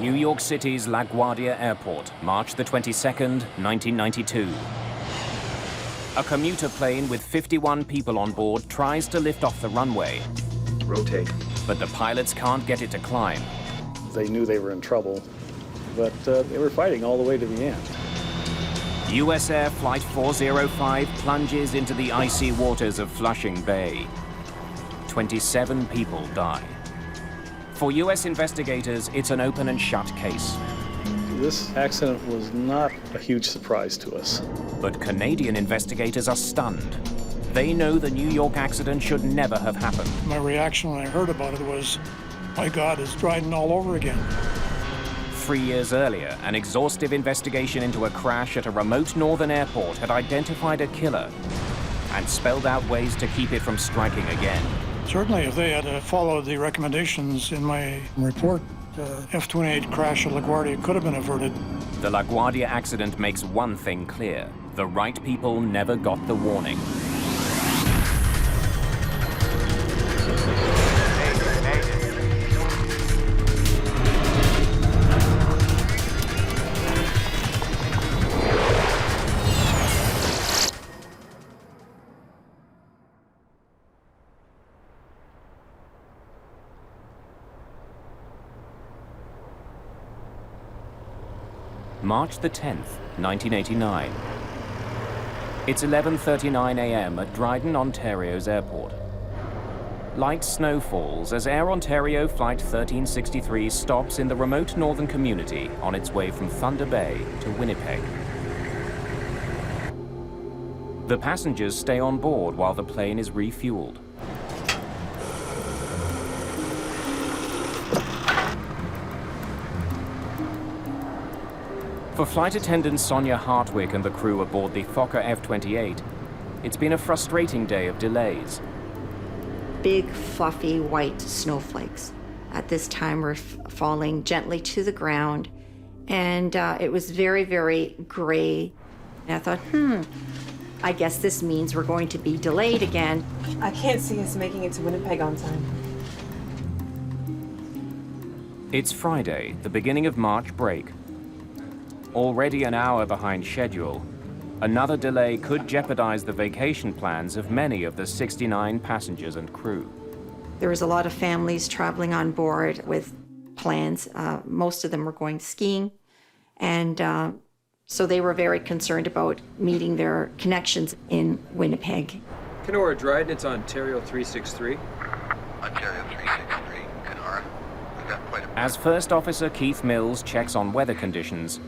New York City's LaGuardia Airport, March the 22nd, 1992. A commuter plane with 51 people on board tries to lift off the runway. Rotate. But the pilots can't get it to climb. They knew they were in trouble, but they were fighting all the way to the end. US Air Flight 405 plunges into the icy waters of Flushing Bay. 27 people die. For US investigators, it's an open and shut case. This accident was not a huge surprise to us. But Canadian investigators are stunned. They know the New York accident should never have happened. My reaction when I heard about it was, my God, it's Dryden all over again. 3 years earlier, an exhaustive investigation into a crash at a remote northern airport had identified a killer and spelled out ways to keep it from striking again. Certainly, if they had followed the recommendations in my report, the F-28 crash at LaGuardia could have been averted. The LaGuardia accident makes one thing clear. The right people never got the warning. March the 10th, 1989. It's 11:39 a.m. at Dryden, Ontario's airport. Light snow falls as Air Ontario Flight 1363 stops in the remote northern community on its way from Thunder Bay to Winnipeg. The passengers stay on board while the plane is refueled. For flight attendant Sonia Hartwick and the crew aboard the Fokker F-28, it's been a frustrating day of delays. Big, fluffy, white snowflakes at this time were falling gently to the ground, and it was very, very gray. And I thought, I guess this means we're going to be delayed again. I can't see us making it to Winnipeg on time. It's Friday, the beginning of March break. Already an hour behind schedule, another delay could jeopardize the vacation plans of many of the 69 passengers and crew. There was a lot of families traveling on board with plans. Most of them were going skiing, and so they were very concerned about meeting their connections in Winnipeg. Kenora Dryden, it's Ontario 363. Ontario 363, Kenora. We've got quite a... As First Officer Keith Mills checks on weather conditions,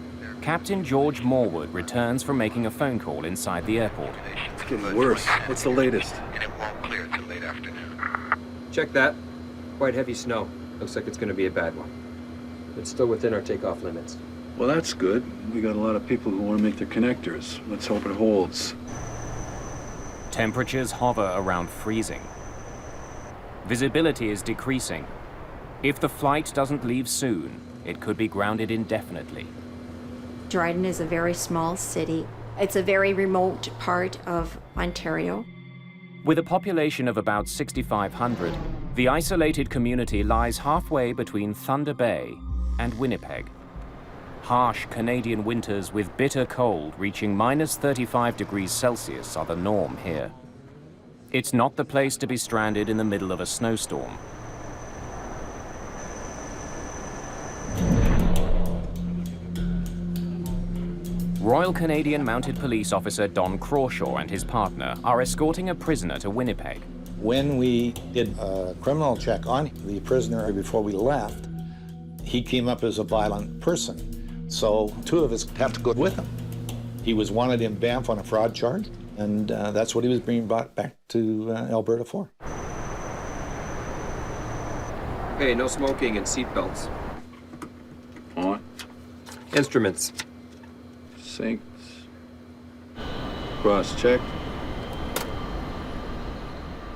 Captain George Morwood returns from making a phone call inside the airport. It's getting worse. What's the latest? And it won't clear till late afternoon. Check that. Quite heavy snow. Looks like it's going to be a bad one. It's still within our takeoff limits. Well, that's good. We got a lot of people who want to make their connectors. Let's hope it holds. Temperatures hover around freezing. Visibility is decreasing. If the flight doesn't leave soon, it could be grounded indefinitely. Dryden is a very small city. It's a very remote part of Ontario. With a population of about 6,500, the isolated community lies halfway between Thunder Bay and Winnipeg. Harsh Canadian winters with bitter cold reaching minus 35 degrees Celsius are the norm here. It's not the place to be stranded in the middle of a snowstorm. Royal Canadian Mounted Police Officer Don Crawshaw and his partner are escorting a prisoner to Winnipeg. When we did a criminal check on the prisoner before we left, he came up as a violent person. So 2 of us had to go with him. He was wanted in Banff on a fraud charge, and that's what he was being brought back to Alberta for. Hey, no smoking and seatbelts. On. Instruments. Syncs. Cross-check.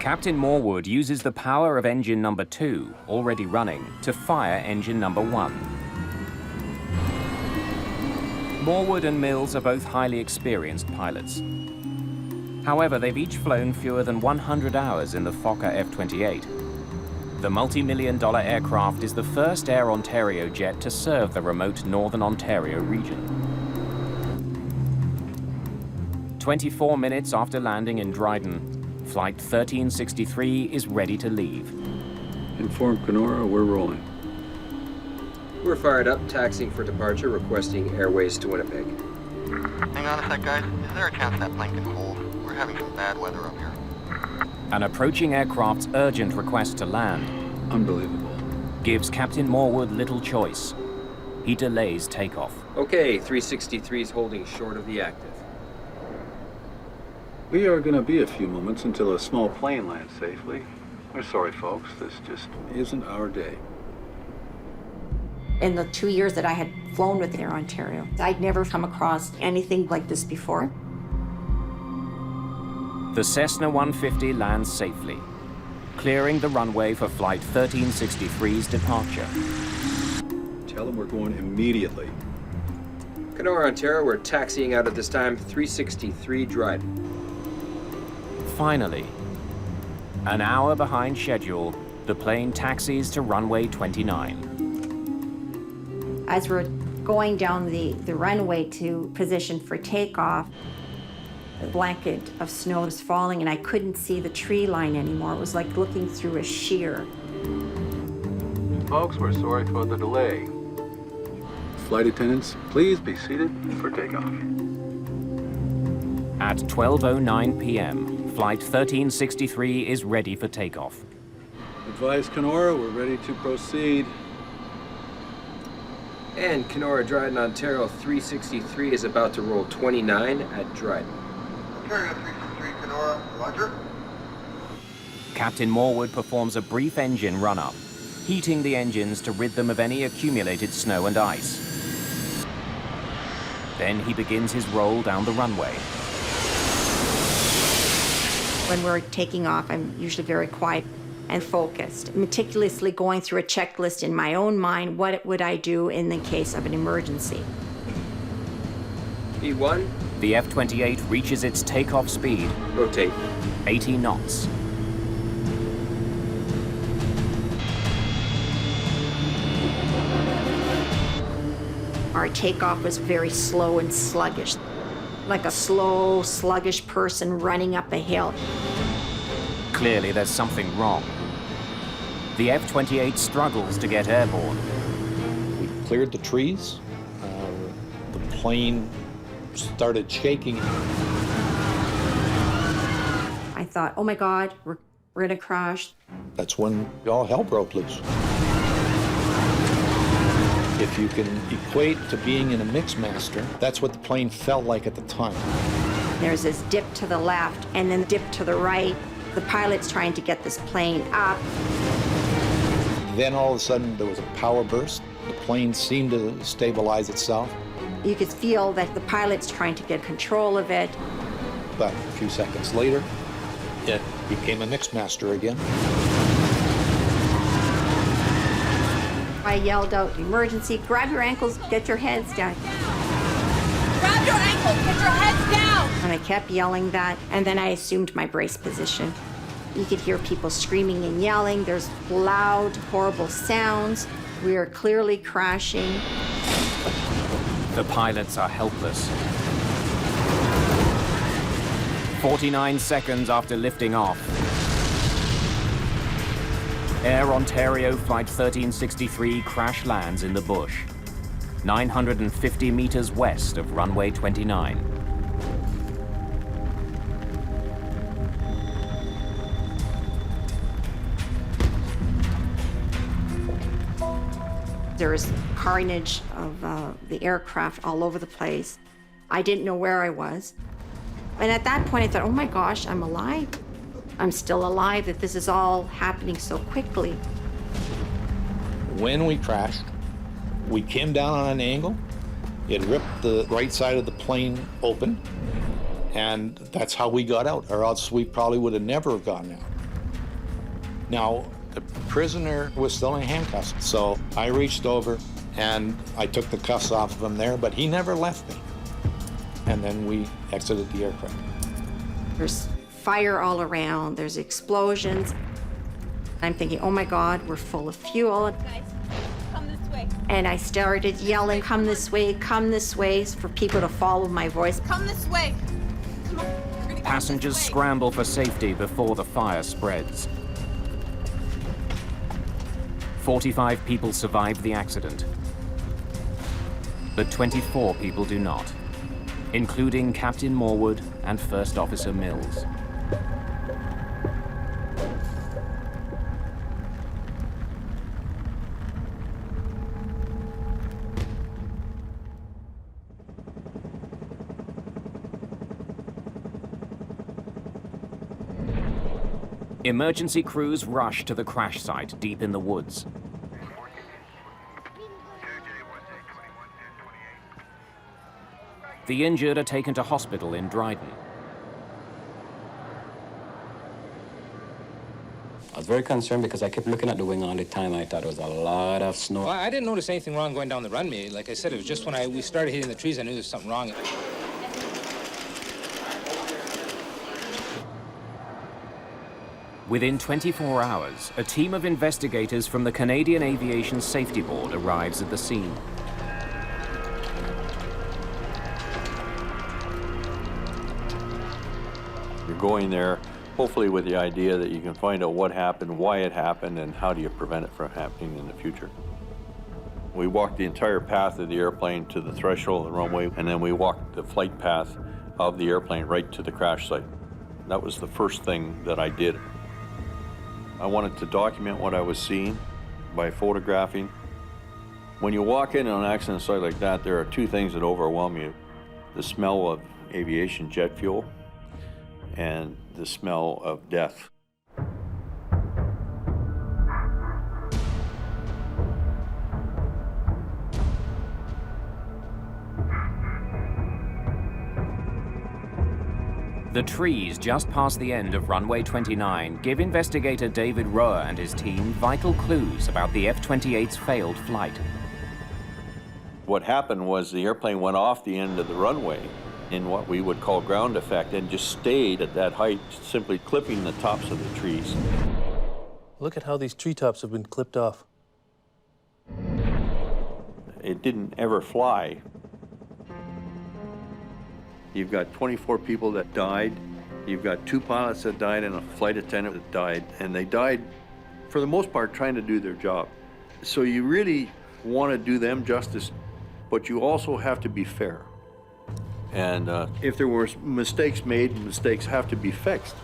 Captain Morwood uses the power of engine number 2, already running, to fire engine number 1. Morwood and Mills are both highly experienced pilots. However, they've each flown fewer than 100 hours in the Fokker F-28. The multi-million-dollar aircraft is the first Air Ontario jet to serve the remote Northern Ontario region. 24 minutes after landing in Dryden, Flight 1363 is ready to leave. Inform Kenora we're rolling. We're fired up, taxiing for departure, requesting airways to Winnipeg. Hang on a sec, guys. Is there a chance that plane can hold? We're having some bad weather up here. An approaching aircraft's urgent request to land Unbelievable. gives Captain Morwood little choice. He delays takeoff. Okay, 363 is holding short of the active. We are going to be a few moments until a small plane lands safely. We're sorry, folks. This just isn't our day. In the 2 years that I had flown with Air Ontario, I'd never come across anything like this before. The Cessna 150 lands safely, clearing the runway for Flight 1363's departure. Tell them we're going immediately. Kenora, Ontario, we're taxiing out at this time, 363 Dryden. Finally, an hour behind schedule, the plane taxis to runway 29. As we're going down the runway to position for takeoff, a blanket of snow was falling and I couldn't see the tree line anymore. It was like looking through a sheer. Folks, we're sorry for the delay. Flight attendants, please be seated for takeoff. At 12:09 p.m., Flight 1363 is ready for takeoff. Advise Kenora, we're ready to proceed. And Kenora, Dryden, Ontario, 363 is about to roll 29 at Dryden. Ontario 363, Kenora, roger. Captain Morwood performs a brief engine run-up, heating the engines to rid them of any accumulated snow and ice. Then he begins his roll down the runway. When we're taking off, I'm usually very quiet and focused, meticulously going through a checklist in my own mind. What would I do in the case of an emergency? E1, The F-28 reaches its takeoff speed, rotate. 80 knots. Our takeoff was very slow and sluggish, like a slow, sluggish person running up a hill. Clearly, there's something wrong. The F-28 struggles to get airborne. We cleared the trees. The plane started shaking. I thought, oh my God, we're gonna crash. That's when all hell broke loose. If you can equate to being in a Mixmaster, that's what the plane felt like at the time. There's this dip to the left and then dip to the right. The pilot's trying to get this plane up. Then all of a sudden there was a power burst. The plane seemed to stabilize itself. You could feel that the pilot's trying to get control of it. But a few seconds later, it became a Mixmaster again. I yelled out, emergency, grab your ankles, get your heads down. Grab your ankles, get your heads down! And I kept yelling that, and then I assumed my brace position. You could hear people screaming and yelling. There's loud, horrible sounds. We are clearly crashing. The pilots are helpless. 49 seconds after lifting off, Air Ontario Flight 1363 crash lands in the bush, 950 meters west of runway 29. There was carnage of the aircraft all over the place. I didn't know where I was. And at that point, I thought, oh my gosh, I'm alive. I'm still alive, that this is all happening so quickly. When we crashed, we came down on an angle. It ripped the right side of the plane open, and that's how we got out, or else we probably would have never gotten out. Now, the prisoner was still in handcuffs, so I reached over and I took the cuffs off of him there, but he never left me. And then we exited the aircraft. There's fire all around, there's explosions. I'm thinking, oh my God, we're full of fuel. Guys, come this way. And I started yelling, come this way, for people to follow my voice. Come this way. Come on. We're gonna go Passengers this way. scramble for safety before the fire spreads. 45 people survived the accident, but 24 people do not, including Captain Morwood and First Officer Mills. Emergency crews rush to the crash site deep in the woods. The injured are taken to hospital in Dryden. I was very concerned because I kept looking at the wing all the time. I thought it was a lot of snow. Well, I didn't notice anything wrong going down the runway. Like I said, it was just when we started hitting the trees, I knew there was something wrong. Within 24 hours, a team of investigators from the Canadian Aviation Safety Board arrives at the scene. You're going there, hopefully with the idea that you can find out what happened, why it happened, and how do you prevent it from happening in the future. We walked the entire path of the airplane to the threshold of the runway, and then we walked the flight path of the airplane right to the crash site. That was the first thing that I did. I wanted to document what I was seeing by photographing. When you walk in on an accident site like that, there are two things that overwhelm you. The smell of aviation jet fuel and the smell of death. The trees just past the end of runway 29 give investigator David Rohr and his team vital clues about the F-28's failed flight. What happened was the airplane went off the end of the runway in what we would call ground effect and just stayed at that height, simply clipping the tops of the trees. Look at how these treetops have been clipped off. It didn't ever fly. You've got 24 people that died. You've got 2 pilots that died and a flight attendant that died. And they died, for the most part, trying to do their job. So you really want to do them justice, but you also have to be fair. And if there were mistakes made, mistakes have to be fixed.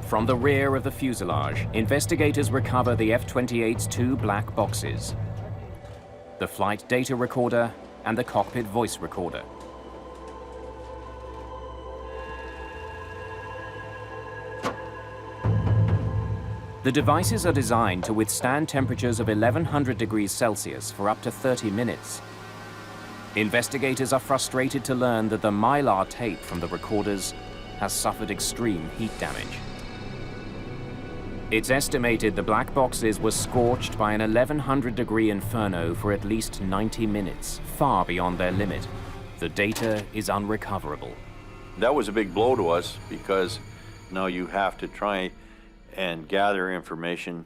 From the rear of the fuselage, investigators recover the F-28's 2 black boxes, the flight data recorder and the cockpit voice recorder. The devices are designed to withstand temperatures of 1100 degrees Celsius for up to 30 minutes. Investigators are frustrated to learn that the mylar tape from the recorders has suffered extreme heat damage. It's estimated the black boxes were scorched by an 1100-degree inferno for at least 90 minutes, far beyond their limit. The data is unrecoverable. That was a big blow to us because now you have to try and gather information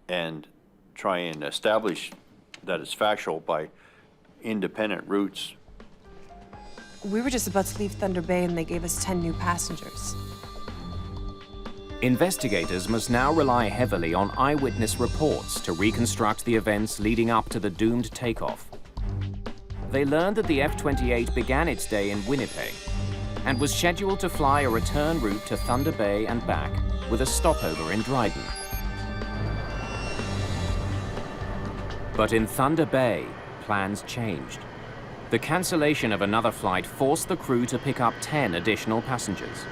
and try and establish that it's factual by independent routes. We were just about to leave Thunder Bay and they gave us 10 new passengers. Investigators must now rely heavily on eyewitness reports to reconstruct the events leading up to the doomed takeoff. They learned that the F-28 began its day in Winnipeg and was scheduled to fly a return route to Thunder Bay and back with a stopover in Dryden. But in Thunder Bay, plans changed. The cancellation of another flight forced the crew to pick up 10 additional passengers.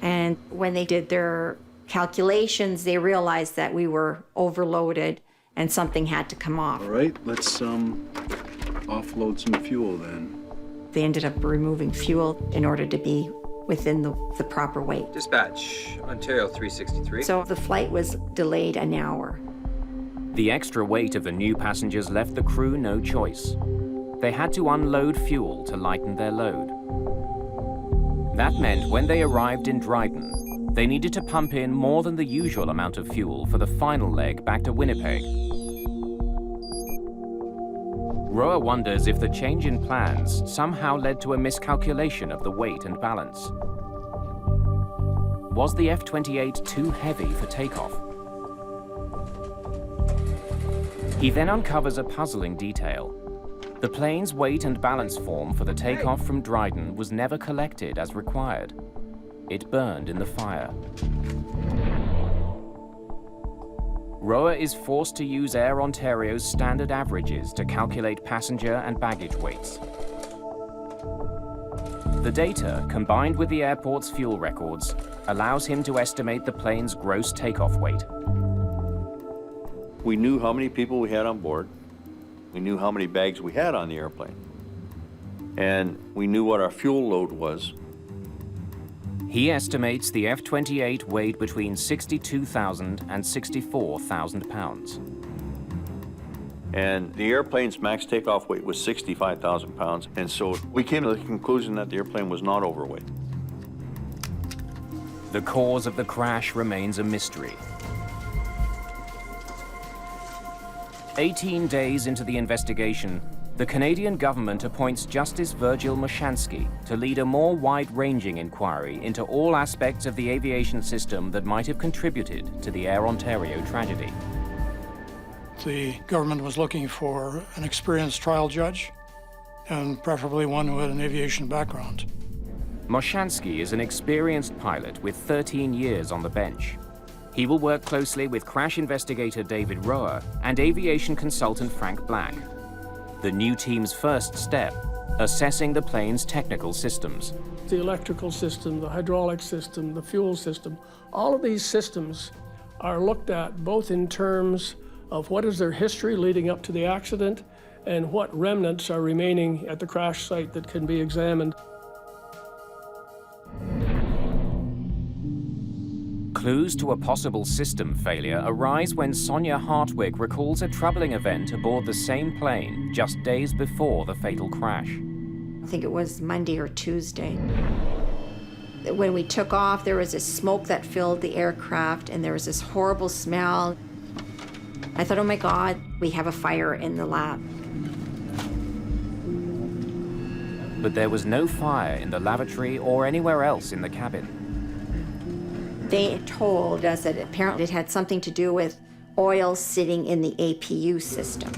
And when they did their calculations, they realized that we were overloaded and something had to come off. All right, let's offload some fuel then. They ended up removing fuel in order to be within the proper weight. Dispatch, Ontario 363. So the flight was delayed an hour. The extra weight of the new passengers left the crew no choice. They had to unload fuel to lighten their load. That meant when they arrived in Dryden, They needed to pump in more than the usual amount of fuel for the final leg back to Winnipeg. Roa wonders if the change in plans somehow led to a miscalculation of the weight and balance. Was the F-28 too heavy for takeoff? He then uncovers a puzzling detail. The plane's weight and balance form for the takeoff from Dryden was never collected as required. It burned in the fire. Roa is forced to use Air Ontario's standard averages to calculate passenger and baggage weights. The data, combined with the airport's fuel records, allows him to estimate the plane's gross takeoff weight. We knew how many people we had on board. We knew how many bags we had on the airplane. And we knew what our fuel load was. He estimates the F-28 weighed between 62,000 and 64,000 pounds. And the airplane's max takeoff weight was 65,000 pounds. And so we came to the conclusion that the airplane was not overweight. The cause of the crash remains a mystery. 18 days into the investigation, the Canadian government appoints Justice Virgil Moshansky to lead a more wide-ranging inquiry into all aspects of the aviation system that might have contributed to the Air Ontario tragedy. The government was looking for an experienced trial judge, and preferably one who had an aviation background. Moshansky is an experienced pilot with 13 years on the bench. He will work closely with crash investigator David Roa and aviation consultant Frank Black. The new team's first step, assessing the plane's technical systems. The electrical system, the hydraulic system, the fuel system, all of these systems are looked at both in terms of what is their history leading up to the accident and what remnants are remaining at the crash site that can be examined. Clues to a possible system failure arise when Sonia Hartwig recalls a troubling event aboard the same plane just days before the fatal crash. I think it was Monday or Tuesday. When we took off, there was this smoke that filled the aircraft, and there was this horrible smell. I thought, oh my God, we have a fire in the lab. But there was no fire in the lavatory or anywhere else in the cabin. They told us that apparently it had something to do with oil sitting in the APU system.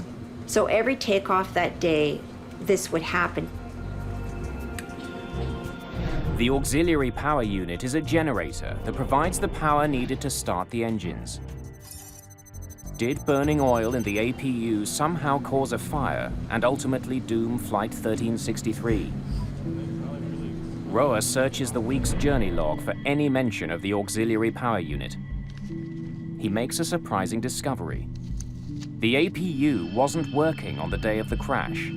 So every takeoff that day, this would happen. The auxiliary power unit is a generator that provides the power needed to start the engines. Did burning oil in the APU somehow cause a fire and ultimately doom Flight 1363? Roa searches the week's journey log for any mention of the auxiliary power unit. He makes a surprising discovery. The APU wasn't working on the day of the crash.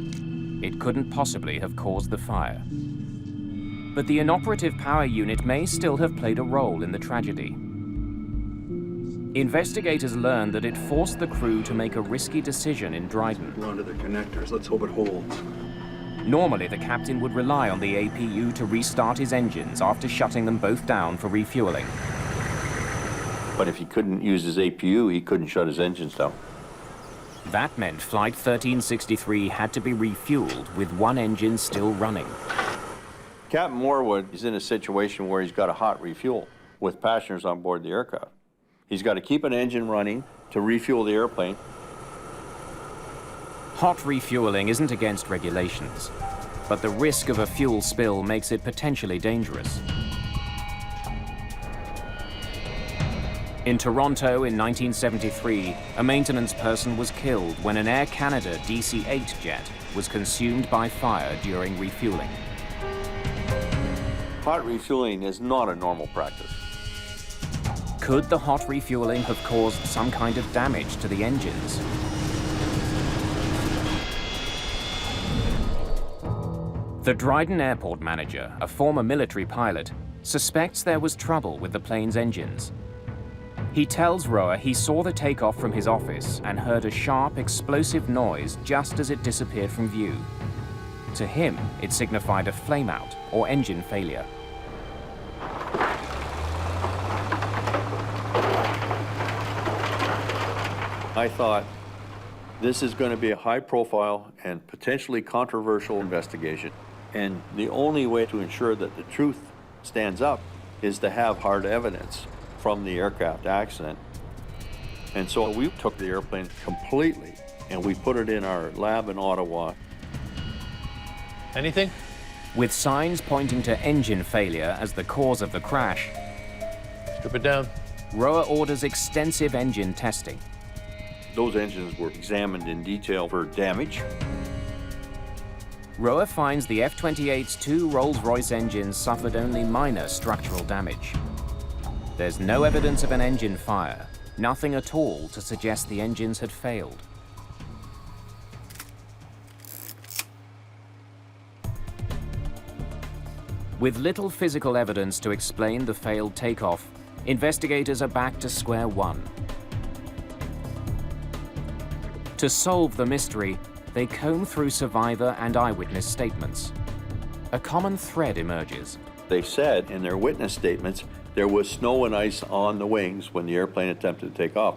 It couldn't possibly have caused the fire. But the inoperative power unit may still have played a role in the tragedy. Investigators learned that it forced the crew to make a risky decision in Dryden. We're onto the connectors. Let's hope it holds. Normally, the captain would rely on the APU to restart his engines after shutting them both down for refueling. But if he couldn't use his APU, he couldn't shut his engines down. That meant Flight 1363 had to be refueled with one engine still running. Captain Morwood is in a situation where he's got a hot refuel with passengers on board the aircraft. He's got to keep an engine running to refuel the airplane. Hot refueling isn't against regulations, but the risk of a fuel spill makes it potentially dangerous. In Toronto in 1973, a maintenance person was killed when an Air Canada DC-8 jet was consumed by fire during refueling. Hot refueling is not a normal practice. Could the hot refueling have caused some kind of damage to the engines? The Dryden airport manager, a former military pilot, suspects there was trouble with the plane's engines. He tells Roa he saw the takeoff from his office and heard a sharp, explosive noise just as it disappeared from view. To him, it signified a flameout or engine failure. I thought, this is going to be a high-profile and potentially controversial investigation, and the only way to ensure that the truth stands up is to have hard evidence from the aircraft accident. And so we took the airplane completely, and we put it in our lab in Ottawa. Anything? With signs pointing to engine failure as the cause of the crash, strip it down. Roa orders extensive engine testing. Those engines were examined in detail for damage. Roa finds the F-28's 2 Rolls-Royce engines suffered only minor structural damage. There's no evidence of an engine fire, nothing at all to suggest the engines had failed. With little physical evidence to explain the failed takeoff, investigators are back to square one. To solve the mystery, they comb through survivor and eyewitness statements. A common thread emerges. They said in their witness statements there was snow and ice on the wings when the airplane attempted to take off.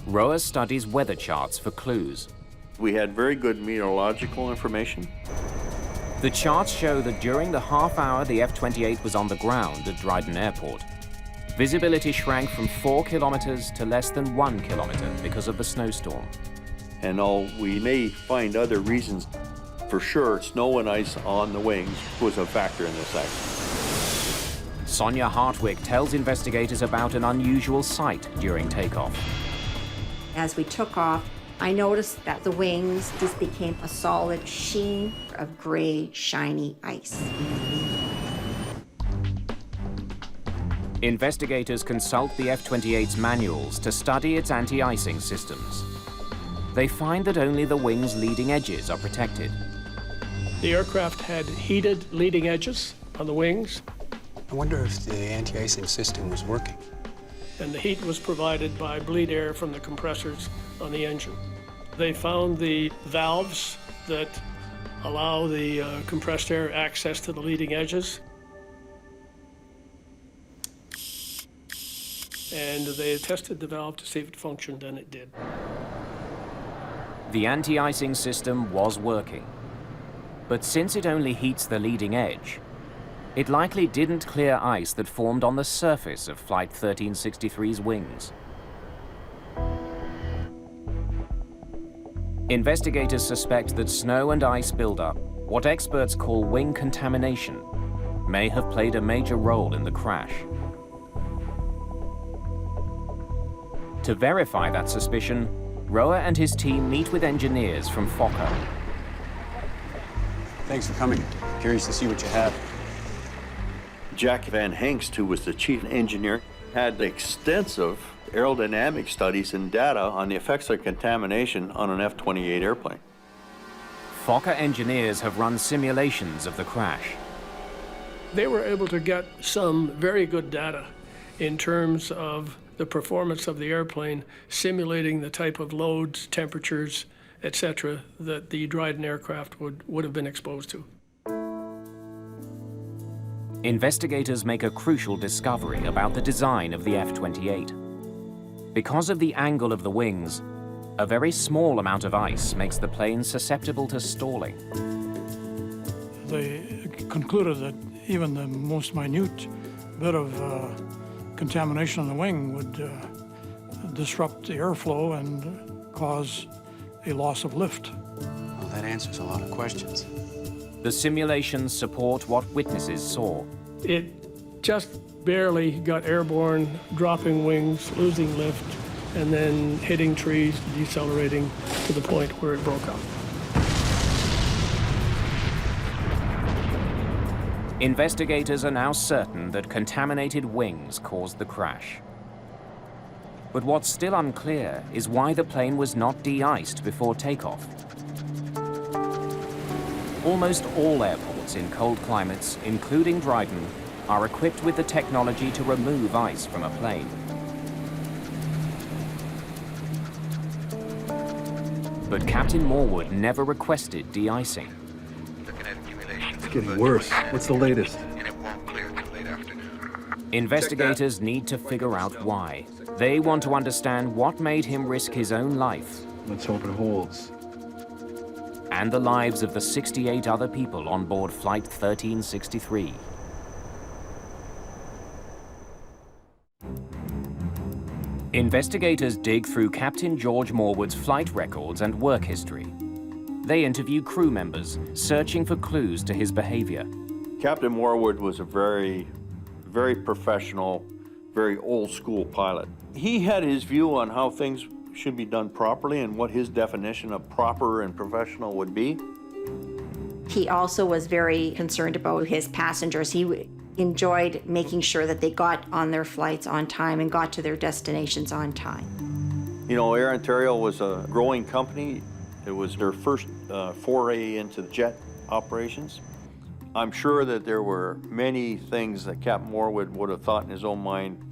Roa studies weather charts for clues. We had very good meteorological information. The charts show that during the half hour the F-28 was on the ground at Dryden Airport, visibility shrank from 4 kilometers to less than 1 kilometer because of the snowstorm. And though we may find other reasons, for sure snow and ice on the wings was a factor in this accident. Sonia Hartwig tells investigators about an unusual sight during takeoff. As we took off, I noticed that the wings just became a solid sheen of gray, shiny ice. Investigators consult the F-28's manuals to study its anti-icing systems. They find that only the wing's leading edges are protected. The aircraft had heated leading edges on the wings. I wonder if the anti-icing system was working. And the heat was provided by bleed air from the compressors on the engine. They found the valves that allow the compressed air access to the leading edges. And they tested the valve to see if it functioned, and it did. The anti-icing system was working. But since it only heats the leading edge, it likely didn't clear ice that formed on the surface of Flight 1363's wings. Investigators suspect that snow and ice buildup, what experts call wing contamination, may have played a major role in the crash. To verify that suspicion, Roa and his team meet with engineers from Fokker. Thanks for coming. Curious to see what you have. Jack Van Hengst, who was the chief engineer, had extensive aerodynamic studies and data on the effects of contamination on an F-28 airplane. Fokker engineers have run simulations of the crash. They were able to get some very good data in terms of the performance of the airplane, simulating the type of loads, temperatures, etc., that the Dryden aircraft would have been exposed to. Investigators make a crucial discovery about the design of the F-28. Because of the angle of the wings, a very small amount of ice makes the plane susceptible to stalling. They concluded that even the most minute bit of contamination on the wing would disrupt the airflow and cause a loss of lift. Well, that answers a lot of questions. The simulations support what witnesses saw. It just barely got airborne, dropping wings, losing lift, and then hitting trees, decelerating to the point where it broke up. Investigators are now certain that contaminated wings caused the crash. But what's still unclear is why the plane was not de-iced before takeoff. Almost all airports in cold climates, including Dryden, are equipped with the technology to remove ice from a plane. But Captain Morwood never requested de-icing. It's getting worse. What's the latest? And it won't clear till late afternoon. Investigators need to figure out why. They want to understand what made him risk his own life. Let's hope it holds. And the lives of the 68 other people on board Flight 1363. Investigators dig through Captain George Morwood's flight records and work history. They interview crew members, searching for clues to his behavior. Captain Morwood was a very professional, very old-school pilot. He had his view on how things should be done properly and what his definition of proper and professional would be. He also was very concerned about his passengers. He enjoyed making sure that they got on their flights on time and got to their destinations on time. You know, Air Ontario was a growing company. It was their first foray into jet operations. I'm sure that there were many things that Captain Morwood would have thought in his own mind,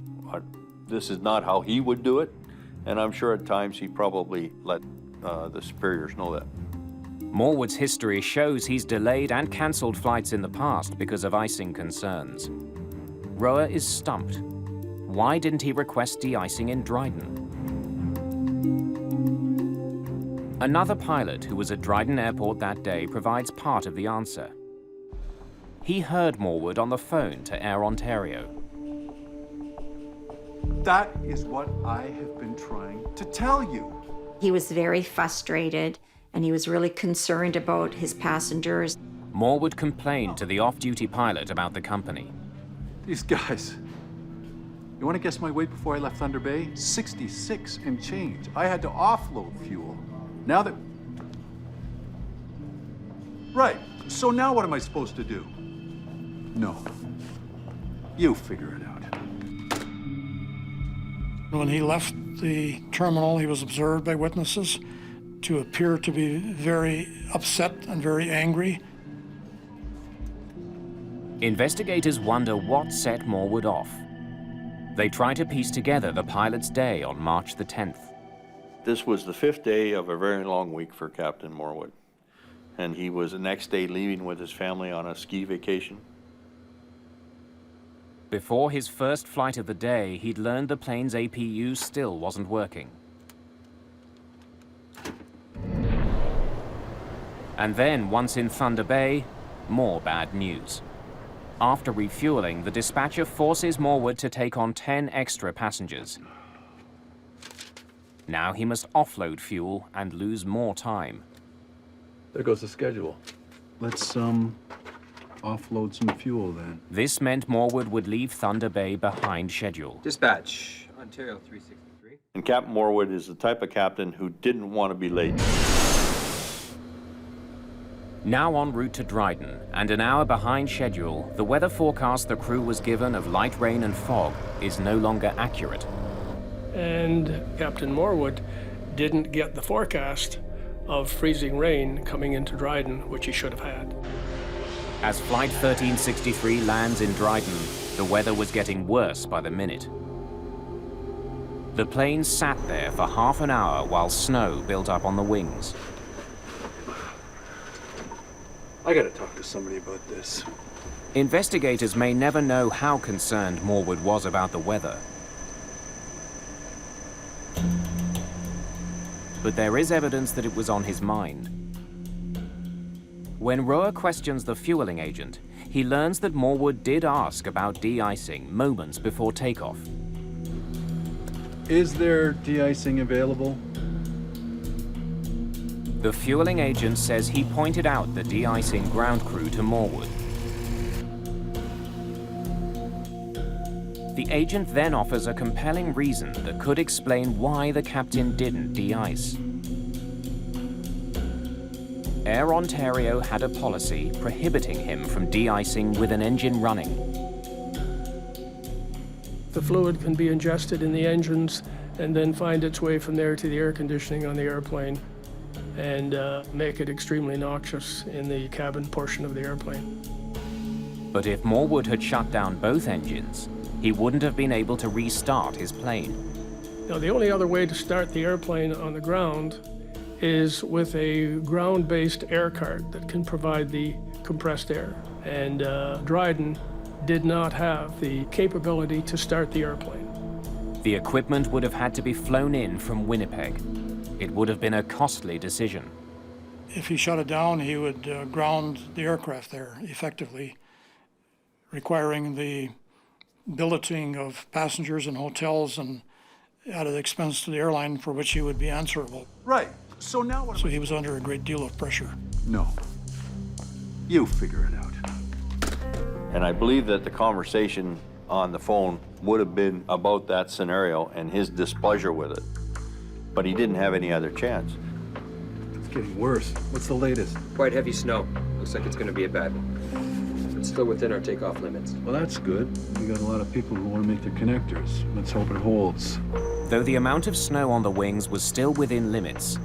this is not how he would do it. And I'm sure at times he probably let the superiors know that. Morwood's history shows he's delayed and cancelled flights in the past because of icing concerns. Roa is stumped. Why didn't he request de-icing in Dryden? Another pilot who was at Dryden Airport that day provides part of the answer. He heard Morwood on the phone to Air Ontario. That is what I have been trying to tell you. He was very frustrated, and he was really concerned about his passengers. Morwood complained to the off-duty pilot about the company. These guys. You want to guess my weight before I left Thunder Bay? 66 and change. I had to offload fuel. Now that... Right. So now what am I supposed to do? No. You figure it out. When he left the terminal, he was observed by witnesses to appear to be very upset and very angry. Investigators wonder what set Morwood off. They try to piece together the pilot's day on March the 10th. This was the 5th day of a very long week for Captain Morwood. And he was the next day leaving with his family on a ski vacation. Before his first flight of the day, he'd learned the plane's APU still wasn't working. And then, once in Thunder Bay, more bad news. After refueling, the dispatcher forces Morwood to take on 10 extra passengers. Now he must offload fuel and lose more time. There goes the schedule. Let's, offload some fuel then. This meant Morwood would leave Thunder Bay behind schedule. Dispatch, Ontario 363. And Captain Morwood is the type of captain who didn't want to be late. Now en route to Dryden, and an hour behind schedule, the weather forecast the crew was given of light rain and fog is no longer accurate. And Captain Morwood didn't get the forecast of freezing rain coming into Dryden, which he should have had. As Flight 1363 lands in Dryden, the weather was getting worse by the minute. The plane sat there for half an hour while snow built up on the wings. I gotta talk to somebody about this. Investigators may never know how concerned Morwood was about the weather. But there is evidence that it was on his mind. When Roa questions the fueling agent, he learns that Morwood did ask about de-icing moments before takeoff. Is there de-icing available? The fueling agent says he pointed out the de-icing ground crew to Morwood. The agent then offers a compelling reason that could explain why the captain didn't de-ice. Air Ontario had a policy prohibiting him from de-icing with an engine running. The fluid can be ingested in the engines and then find its way from there to the air conditioning on the airplane and make it extremely noxious in the cabin portion of the airplane. But if Morwood had shut down both engines, he wouldn't have been able to restart his plane. Now, the only other way to start the airplane on the ground is with a ground-based air cart that can provide the compressed air. And Dryden did not have the capability to start the airplane. The equipment would have had to be flown in from Winnipeg. It would have been a costly decision. If he shut it down, he would ground the aircraft there effectively, requiring the billeting of passengers and hotels and at an expense to the airline for which he would be answerable. Right. So now what? So he was under a great deal of pressure. No. You figure it out. And I believe that the conversation on the phone would have been about that scenario and his displeasure with it. But he didn't have any other chance. It's getting worse. What's the latest? Quite heavy snow. Looks like it's going to be a bad one. It's still within our takeoff limits. Well, that's good. We got a lot of people who want to make their connectors. Let's hope it holds. Though the amount of snow on the wings was still within limits,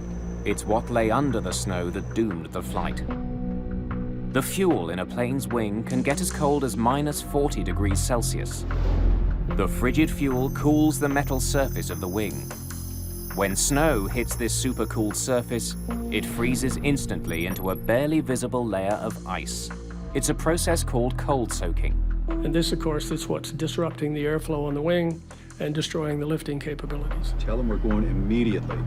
it's what lay under the snow that doomed the flight. The fuel in a plane's wing can get as cold as -40 degrees Celsius. The frigid fuel cools the metal surface of the wing. When snow hits this supercooled surface, it freezes instantly into a barely visible layer of ice. It's a process called cold soaking. And this, of course, is what's disrupting the airflow on the wing and destroying the lifting capabilities. Tell them we're going immediately.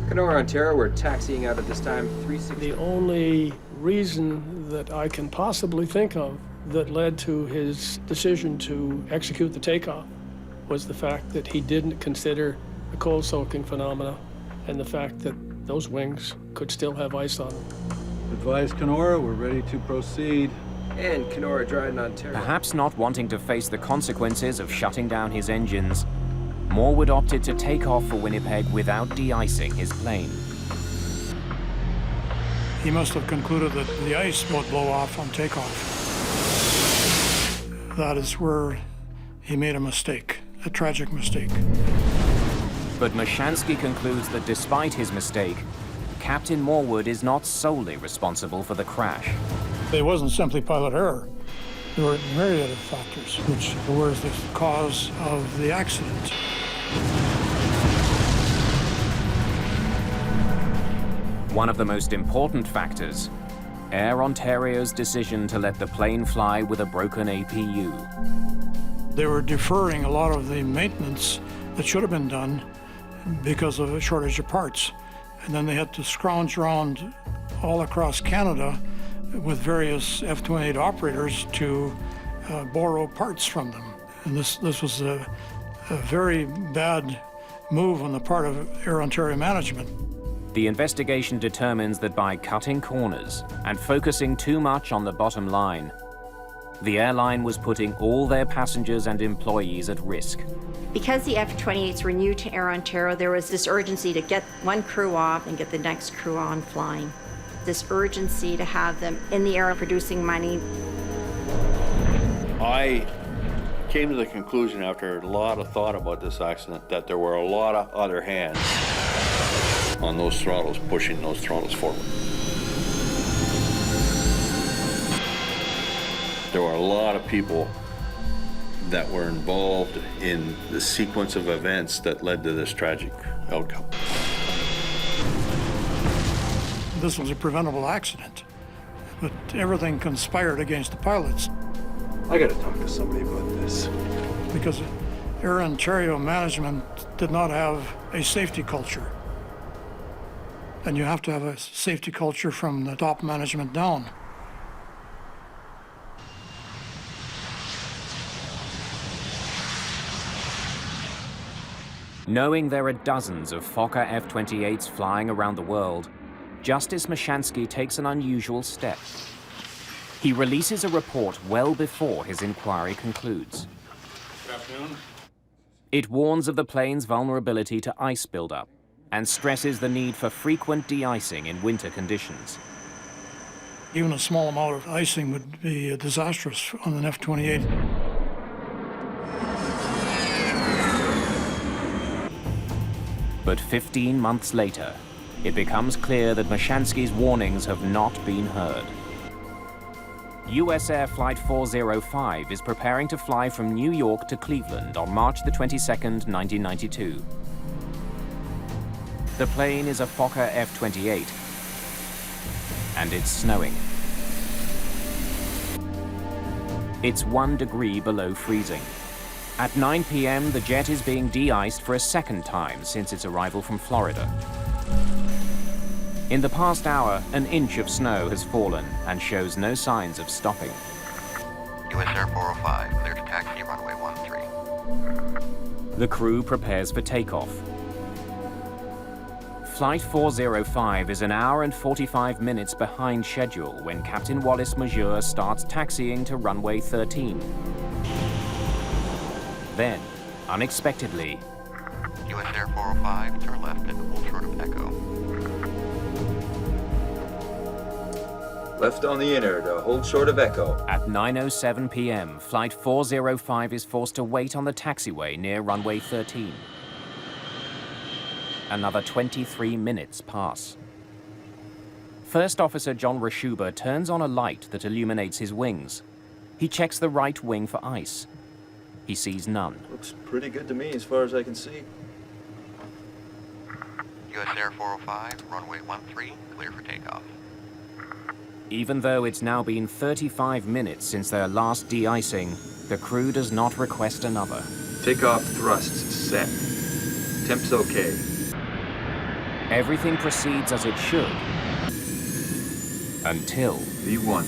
Kenora, Ontario, we're taxiing out at this time, 360. The only reason that I can possibly think of that led to his decision to execute the takeoff was the fact that he didn't consider the cold soaking phenomena and the fact that those wings could still have ice on them. Advise Kenora, we're ready to proceed. And Kenora, Dryden, Ontario. Perhaps not wanting to face the consequences of shutting down his engines, Morwood opted to take off for Winnipeg without de-icing his plane. He must have concluded that the ice would blow off on takeoff. That is where he made a mistake, a tragic mistake. But Mashansky concludes that despite his mistake, Captain Morwood is not solely responsible for the crash. It wasn't simply pilot error. There were myriad of factors which were the cause of the accident. One of the most important factors, Air Ontario's decision to let the plane fly with a broken APU. They were deferring a lot of the maintenance that should have been done because of a shortage of parts. And then they had to scrounge around all across Canada with various F-28 operators to borrow parts from them. And this was a very bad move on the part of Air Ontario management. The investigation determines that by cutting corners and focusing too much on the bottom line, the airline was putting all their passengers and employees at risk. Because the F-28s were new to Air Ontario, there was this urgency to get one crew off and get the next crew on flying. This urgency to have them in the air producing money. I came to the conclusion after a lot of thought about this accident that there were a lot of other hands on those throttles, pushing those throttles forward. There were a lot of people that were involved in the sequence of events that led to this tragic outcome. This was a preventable accident, but everything conspired against the pilots. I gotta talk to somebody about this. Because Air Ontario management did not have a safety culture. And you have to have a safety culture from the top management down. Knowing there are dozens of Fokker F-28s flying around the world, Justice Mashansky takes an unusual step. He releases a report well before his inquiry concludes. Good afternoon. It warns of the plane's vulnerability to ice buildup and stresses the need for frequent de-icing in winter conditions. Even a small amount of icing would be disastrous on an F-28. But 15 months later, it becomes clear that Mashansky's warnings have not been heard. US Air Flight 405 is preparing to fly from New York to Cleveland on March the 22nd, 1992. The plane is a Fokker F-28, and it's snowing. It's 1 degree below freezing. At 9 p.m., the jet is being de-iced for a second time since its arrival from Florida. In the past hour, an inch of snow has fallen and shows no signs of stopping. US Air 405, clear to taxi runway 13. The crew prepares for takeoff. Flight 405 is an hour and 45 minutes behind schedule when Captain Wallace Majeur starts taxiing to runway 13. Then, unexpectedly, US Air 405, turn left into full short of Echo. Left on the inner to hold short of Echo. At 9:07 p.m., Flight 405 is forced to wait on the taxiway near runway 13. Another 23 minutes pass. First Officer John Rashuba turns on a light that illuminates his wings. He checks the right wing for ice. He sees none. Looks pretty good to me as far as I can see. US Air 405, runway 13, clear for takeoff. Even though it's now been 35 minutes since their last de-icing, the crew does not request another. Takeoff thrusts set. Temp's okay. Everything proceeds as it should. Until... V1.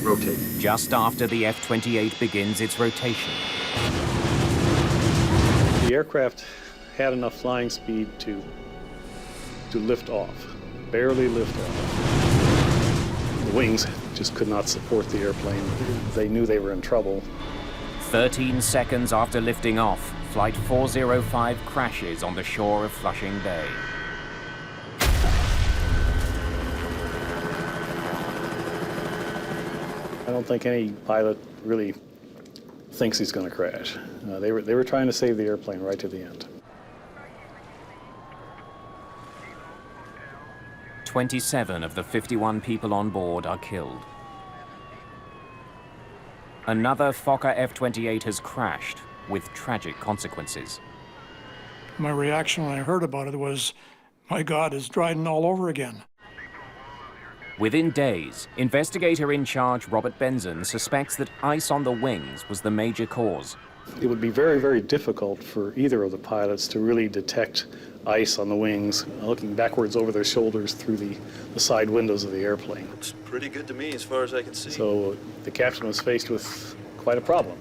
Rotate. Just after the F-28 begins its rotation. The aircraft had enough flying speed to lift off. Barely lift off. The wings just could not support the airplane. They knew they were in trouble. 13 seconds after lifting off, Flight 405 crashes on the shore of Flushing Bay. I don't think any pilot really thinks he's going to crash. They were trying to save the airplane right to the end. 27 of the 51 people on board are killed. Another Fokker F-28 has crashed, with tragic consequences. My reaction when I heard about it was, my God, it's Dryden all over again. Within days, investigator in charge Robert Benson suspects that ice on the wings was the major cause. It would be very, very difficult for either of the pilots to really detect ice on the wings, looking backwards over their shoulders through the side windows of the airplane. Looks pretty good to me as far as I can see. So the captain was faced with quite a problem.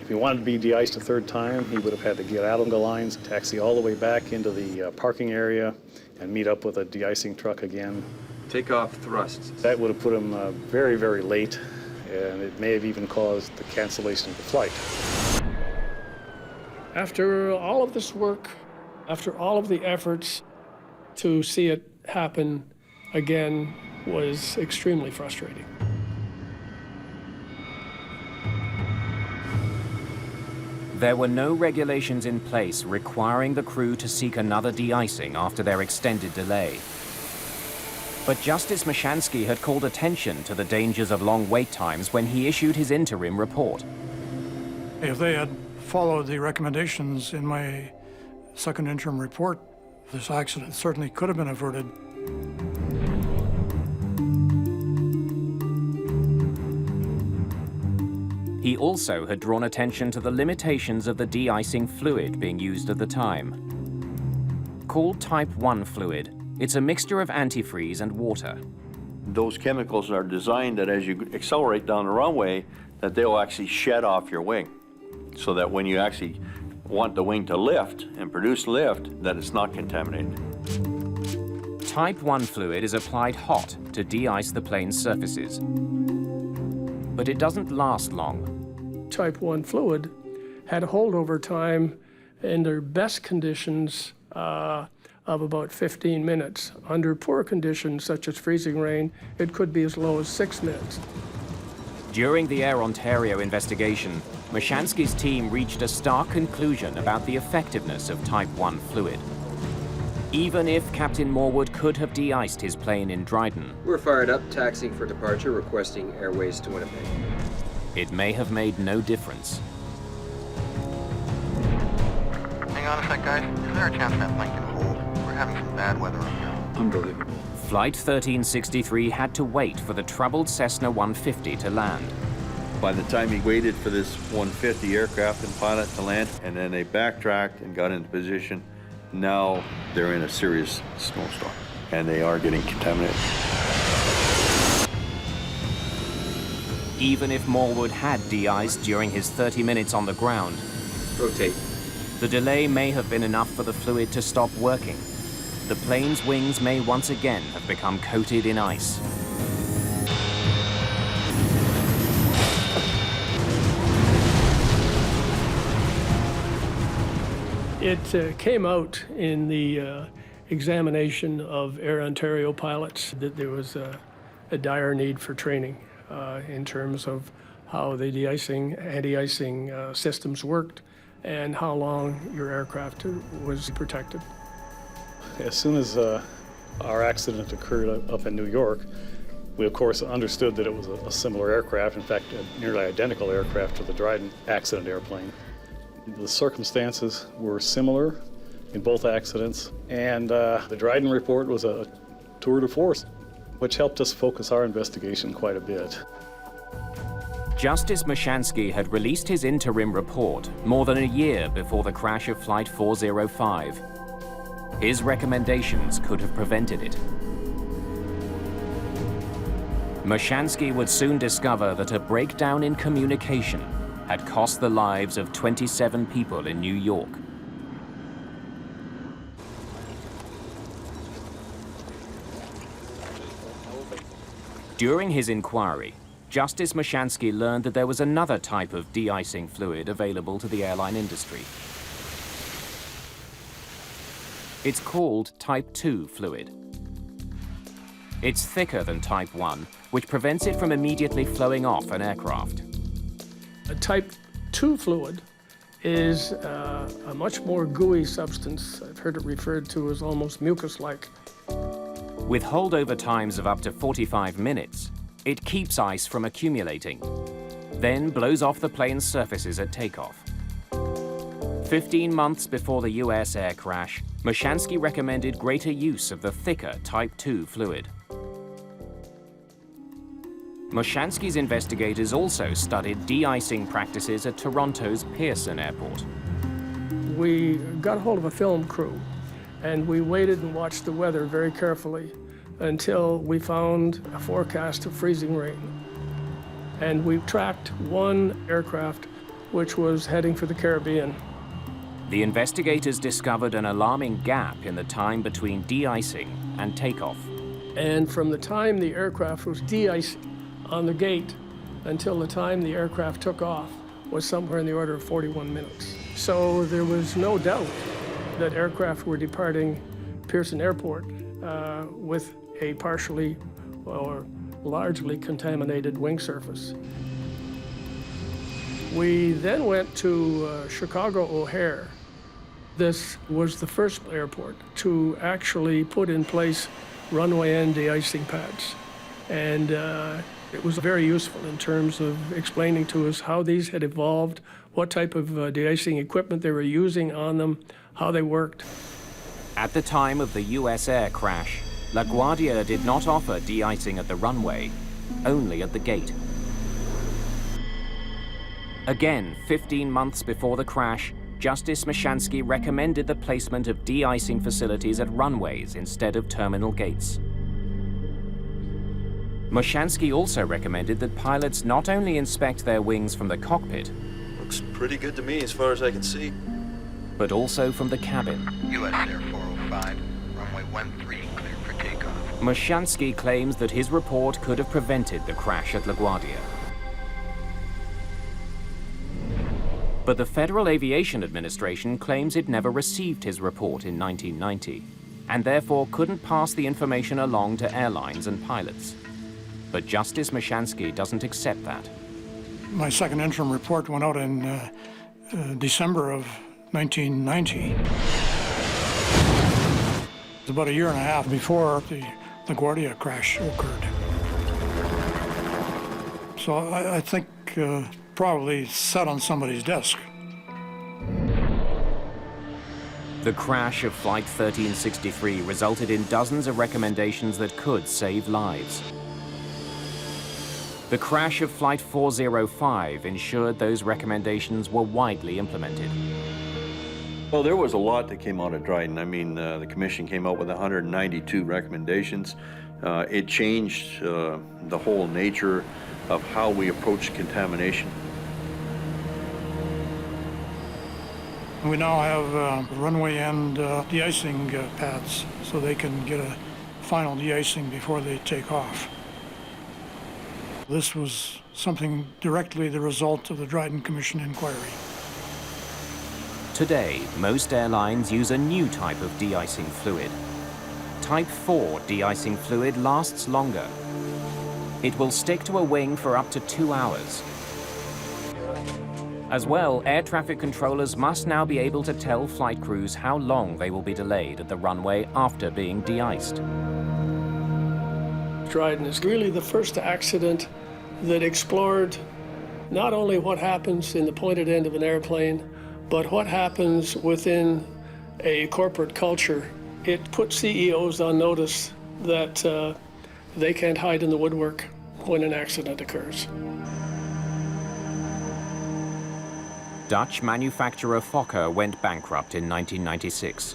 If he wanted to be de-iced a third time, he would have had to get out on the lines, taxi all the way back into the parking area, and meet up with a de-icing truck again. Takeoff thrusts. That would have put him very, very late, and it may have even caused the cancellation of the flight. After all of this work, after all of the efforts, to see it happen again was extremely frustrating. There were no regulations in place requiring the crew to seek another de-icing after their extended delay. But Justice Mashansky had called attention to the dangers of long wait times when he issued his interim report. If they had followed the recommendations in my second interim report, this accident certainly could have been averted. He also had drawn attention to the limitations of the de-icing fluid being used at the time. Called Type 1 fluid, it's a mixture of antifreeze and water. Those chemicals are designed that as you accelerate down the runway, that they'll actually shed off your wing, so that when you actually want the wing to lift and produce lift, that it's not contaminated. Type 1 fluid is applied hot to de-ice the plane's surfaces. But it doesn't last long. Type 1 fluid had a holdover time in their best conditions of about 15 minutes. Under poor conditions, such as freezing rain, it could be as low as 6 minutes. During the Air Ontario investigation, Mashansky's team reached a stark conclusion about the effectiveness of Type 1 fluid. Even if Captain Morwood could have de-iced his plane in Dryden, We're fired up, taxiing for departure, requesting airways to Winnipeg. it may have made no difference. Hang on a sec, guys. Is there a chance that plane can hold? We're having some bad weather up here. Unbelievable. Flight 1363 had to wait for the troubled Cessna 150 to land. By the time he waited for this 150 aircraft and pilot to land, and then they backtracked and got into position, now they're in a serious snowstorm, and they are getting contaminated. Even if Morwood had de-iced during his 30 minutes on the ground, Rotate. the delay may have been enough for the fluid to stop working. The plane's wings may once again have become coated in ice. It came out in the examination of Air Ontario pilots that there was a dire need for training in terms of how the de-icing, anti-icing systems worked and how long your aircraft was protected. As soon as our accident occurred up in New York, we of course understood that it was a similar aircraft, in fact, a nearly identical aircraft to the Dryden accident airplane. The circumstances were similar in both accidents, and the Dryden report was a tour de force, which helped us focus our investigation quite a bit. Justice Mashansky had released his interim report more than a year before the crash of Flight 405. His recommendations could have prevented it. Mashansky would soon discover that a breakdown in communication had cost the lives of 27 people in New York. During his inquiry, Justice Mashansky learned that there was another type of de-icing fluid available to the airline industry. It's called Type 2 fluid. It's thicker than Type 1, which prevents it from immediately flowing off an aircraft. A Type 2 fluid is a much more gooey substance. I've heard it referred to as almost mucus-like. With holdover times of up to 45 minutes, it keeps ice from accumulating, then blows off the plane's surfaces at takeoff. 15 months before the US air crash, Mashansky recommended greater use of the thicker Type 2 fluid. Mashansky's investigators also studied de-icing practices at Toronto's Pearson Airport. We got hold of a film crew, and we waited and watched the weather very carefully until we found a forecast of freezing rain. And we tracked one aircraft which was heading for the Caribbean. The investigators discovered an alarming gap in the time between de-icing and takeoff. And from the time the aircraft was de-iced on the gate until the time the aircraft took off was somewhere in the order of 41 minutes. So there was no doubt that aircraft were departing Pearson Airport with a partially or largely contaminated wing surface. We then went to Chicago O'Hare. This was the first airport to actually put in place runway and de-icing pads. And it was very useful in terms of explaining to us how these had evolved, what type of de-icing equipment they were using on them, how they worked. At the time of the US air crash, LaGuardia did not offer de-icing at the runway, only at the gate. Again, 15 months before the crash, Justice Mashansky recommended the placement of de-icing facilities at runways instead of terminal gates. Mashansky also recommended that pilots not only inspect their wings from the cockpit, Looks pretty good to me as far as I can see. but also from the cabin. US Air 405, runway 13, cleared for takeoff. Mashansky claims that his report could have prevented the crash at LaGuardia. But the Federal Aviation Administration claims it never received his report in 1990, and therefore couldn't pass the information along to airlines and pilots. But Justice Mashansky doesn't accept that. My second interim report went out in December of 1990. It was about a year and a half before the LaGuardia crash occurred. So I think probably sat on somebody's desk. The crash of Flight 1363 resulted in dozens of recommendations that could save lives. The crash of Flight 405 ensured those recommendations were widely implemented. Well, there was a lot that came out of Dryden. I mean, the commission came out with 192 recommendations. It changed the whole nature of how we approach contamination. We now have runway and de-icing pads, so they can get a final de-icing before they take off. This was something directly the result of the Dryden Commission inquiry. Today, most airlines use a new type of de-icing fluid. Type 4 de-icing fluid lasts longer. It will stick to a wing for up to 2 hours. As well, air traffic controllers must now be able to tell flight crews how long they will be delayed at the runway after being de-iced. Dryden is really the first accident that explored not only what happens in the pointed end of an airplane, but what happens within a corporate culture. It put CEOs on notice that they can't hide in the woodwork when an accident occurs. Dutch manufacturer Fokker went bankrupt in 1996.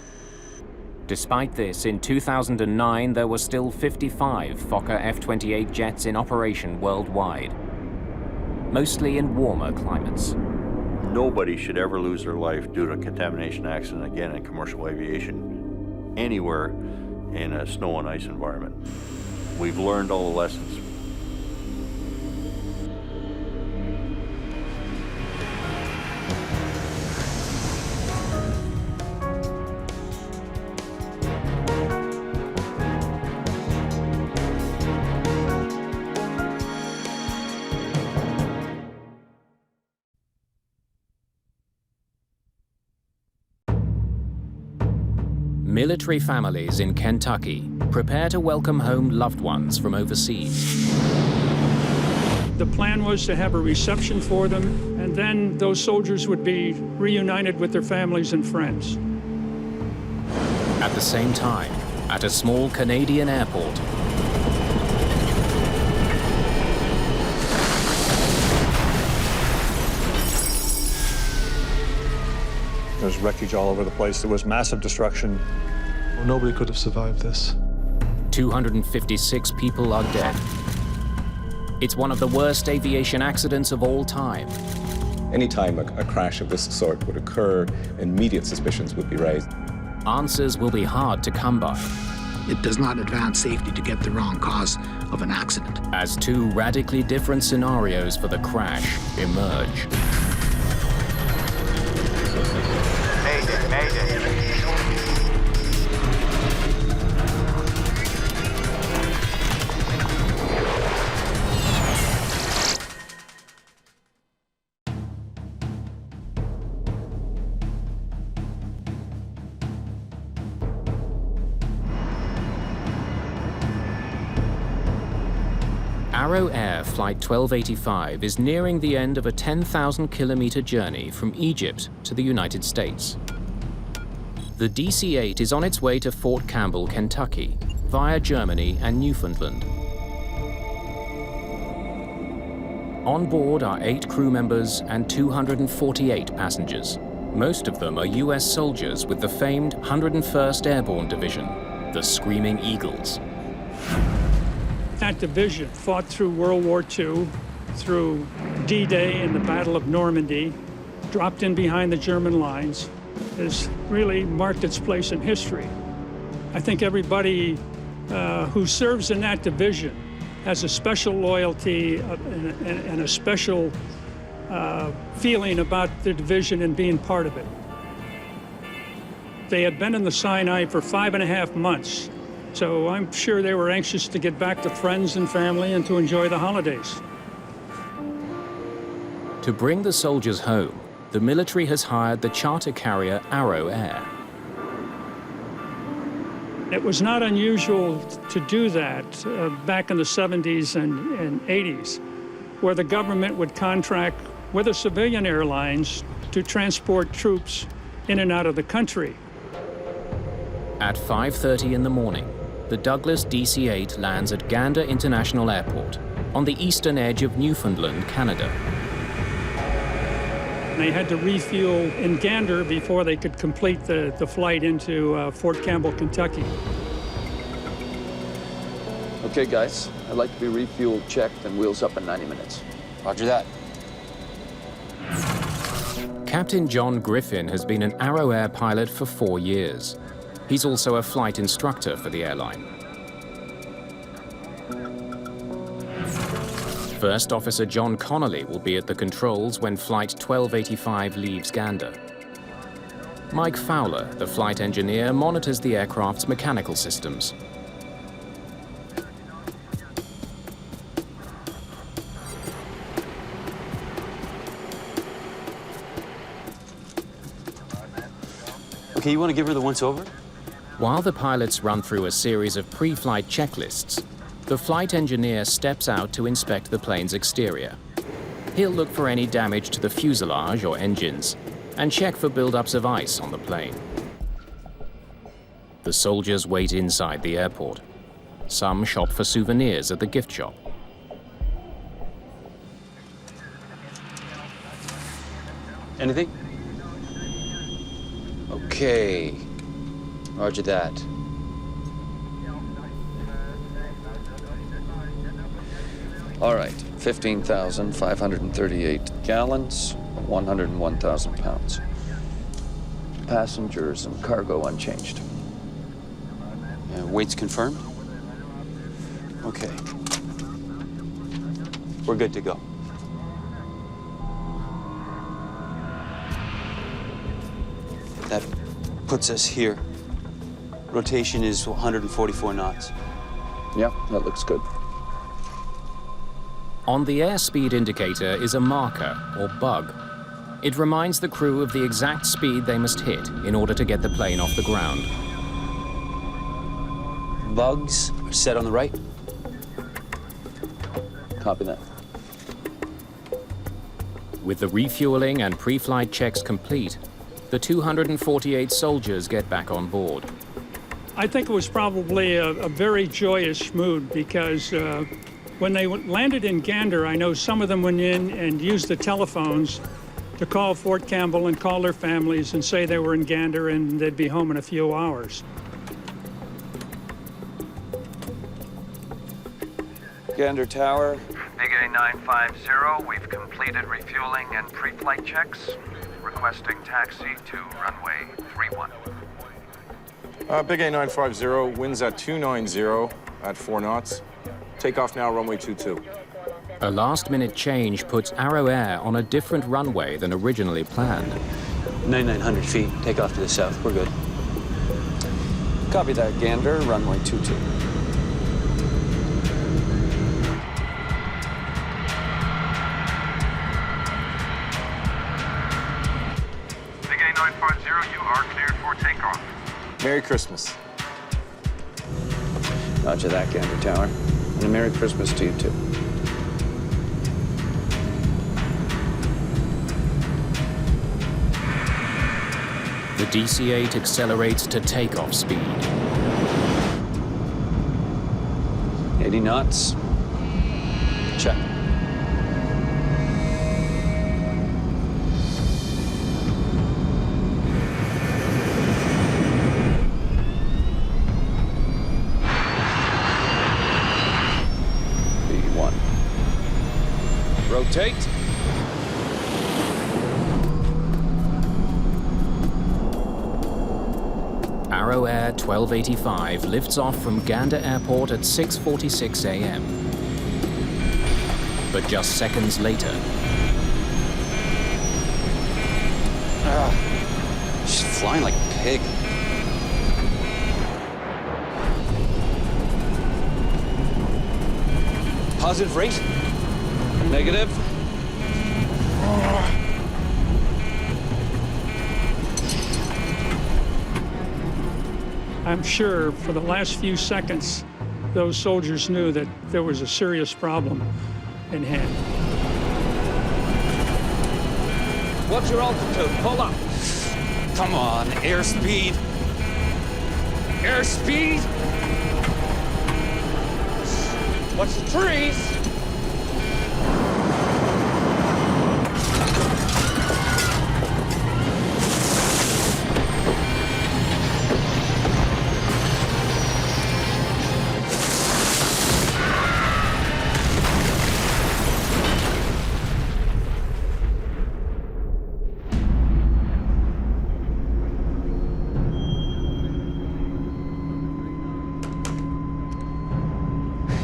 Despite this, in 2009, there were still 55 Fokker F-28 jets in operation worldwide, mostly in warmer climates. Nobody should ever lose their life due to a contamination accident again in commercial aviation, anywhere in a snow and ice environment. We've learned all the lessons. Military families in Kentucky prepare to welcome home loved ones from overseas. The plan was to have a reception for them, and then those soldiers would be reunited with their families and friends. At the same time, at a small Canadian airport, There's wreckage all over the place. There was massive destruction. Well, nobody could have survived this. 256 people are dead. It's one of the worst aviation accidents of all time. Anytime a crash of this sort would occur, immediate suspicions would be raised. Answers will be hard to come by. It does not advance safety to get the wrong cause of an accident. As two radically different scenarios for the crash emerge. Mayday, Mayday. Arrow Air Flight 1285 is nearing the end of a 10,000-kilometer journey from Egypt to the United States. The DC-8 is on its way to Fort Campbell, Kentucky, via Germany and Newfoundland. On board are 8 crew members and 248 passengers. Most of them are US soldiers with the famed 101st Airborne Division, the Screaming Eagles. That division fought through World War II, through D-Day and the Battle of Normandy, dropped in behind the German lines, has really marked its place in history. I think everybody who serves in that division has a special loyalty and a special feeling about the division and being part of it. They had been in the Sinai for 5.5 months. So I'm sure they were anxious to get back to friends and family and to enjoy the holidays. To bring the soldiers home, the military has hired the charter carrier Arrow Air. It was not unusual to do that back in the 70s and 80s, where the government would contract with the civilian airlines to transport troops in and out of the country. At 5:30 in the morning, the Douglas DC-8 lands at Gander International Airport on the eastern edge of Newfoundland, Canada. They had to refuel in Gander before they could complete the flight into Fort Campbell, Kentucky. Okay, guys, I'd like to be refueled, checked, and wheels up in 90 minutes. Roger that. Captain John Griffin has been an Arrow Air pilot for 4 years. He's also a flight instructor for the airline. First Officer John Connolly will be at the controls when Flight 1285 leaves Gander. Mike Fowler, the flight engineer, monitors the aircraft's mechanical systems. Okay, you want to give her the once-over? While the pilots run through a series of pre-flight checklists, the flight engineer steps out to inspect the plane's exterior. He'll look for any damage to the fuselage or engines and check for buildups of ice on the plane. The soldiers wait inside the airport. Some shop for souvenirs at the gift shop. Anything? Okay. Roger that. All right, 15,538 gallons, 101,000 pounds. Passengers and cargo unchanged. Weight's confirmed? Okay. We're good to go. That puts us here. Rotation is 144 knots. Yep, that looks good. On the airspeed indicator is a marker, or bug. It reminds the crew of the exact speed they must hit in order to get the plane off the ground. Bugs are set on the right. Copy that. With the refueling and pre-flight checks complete, the 248 soldiers get back on board. I think it was probably a very joyous mood because when they landed in Gander, I know some of them went in and used the telephones to call Fort Campbell and call their families and say they were in Gander and they'd be home in a few hours. Gander Tower. Big A950, we've completed refueling and pre-flight checks. Requesting taxi to runway 31. Big A950, winds at 290 at 4 knots. Takeoff now, runway 22. A last-minute change puts Arrow Air on a different runway than originally planned. 9,900 feet, take off to the south, we're good. Copy that, Gander, runway 22. Big A950, you are cleared for takeoff. Merry Christmas. Roger that, Gander Tower. And a Merry Christmas to you, too. The DC-8 accelerates to takeoff speed. 80 knots. Check. B1. Rotate. Arrow Air 1285 lifts off from Gander Airport at 6:46 a.m. But just seconds later... She's flying like a pig. Positive rate? Negative. I'm sure for the last few seconds, those soldiers knew that there was a serious problem in hand. What's your altitude? Pull up. Come on, airspeed. Airspeed. Watch the trees.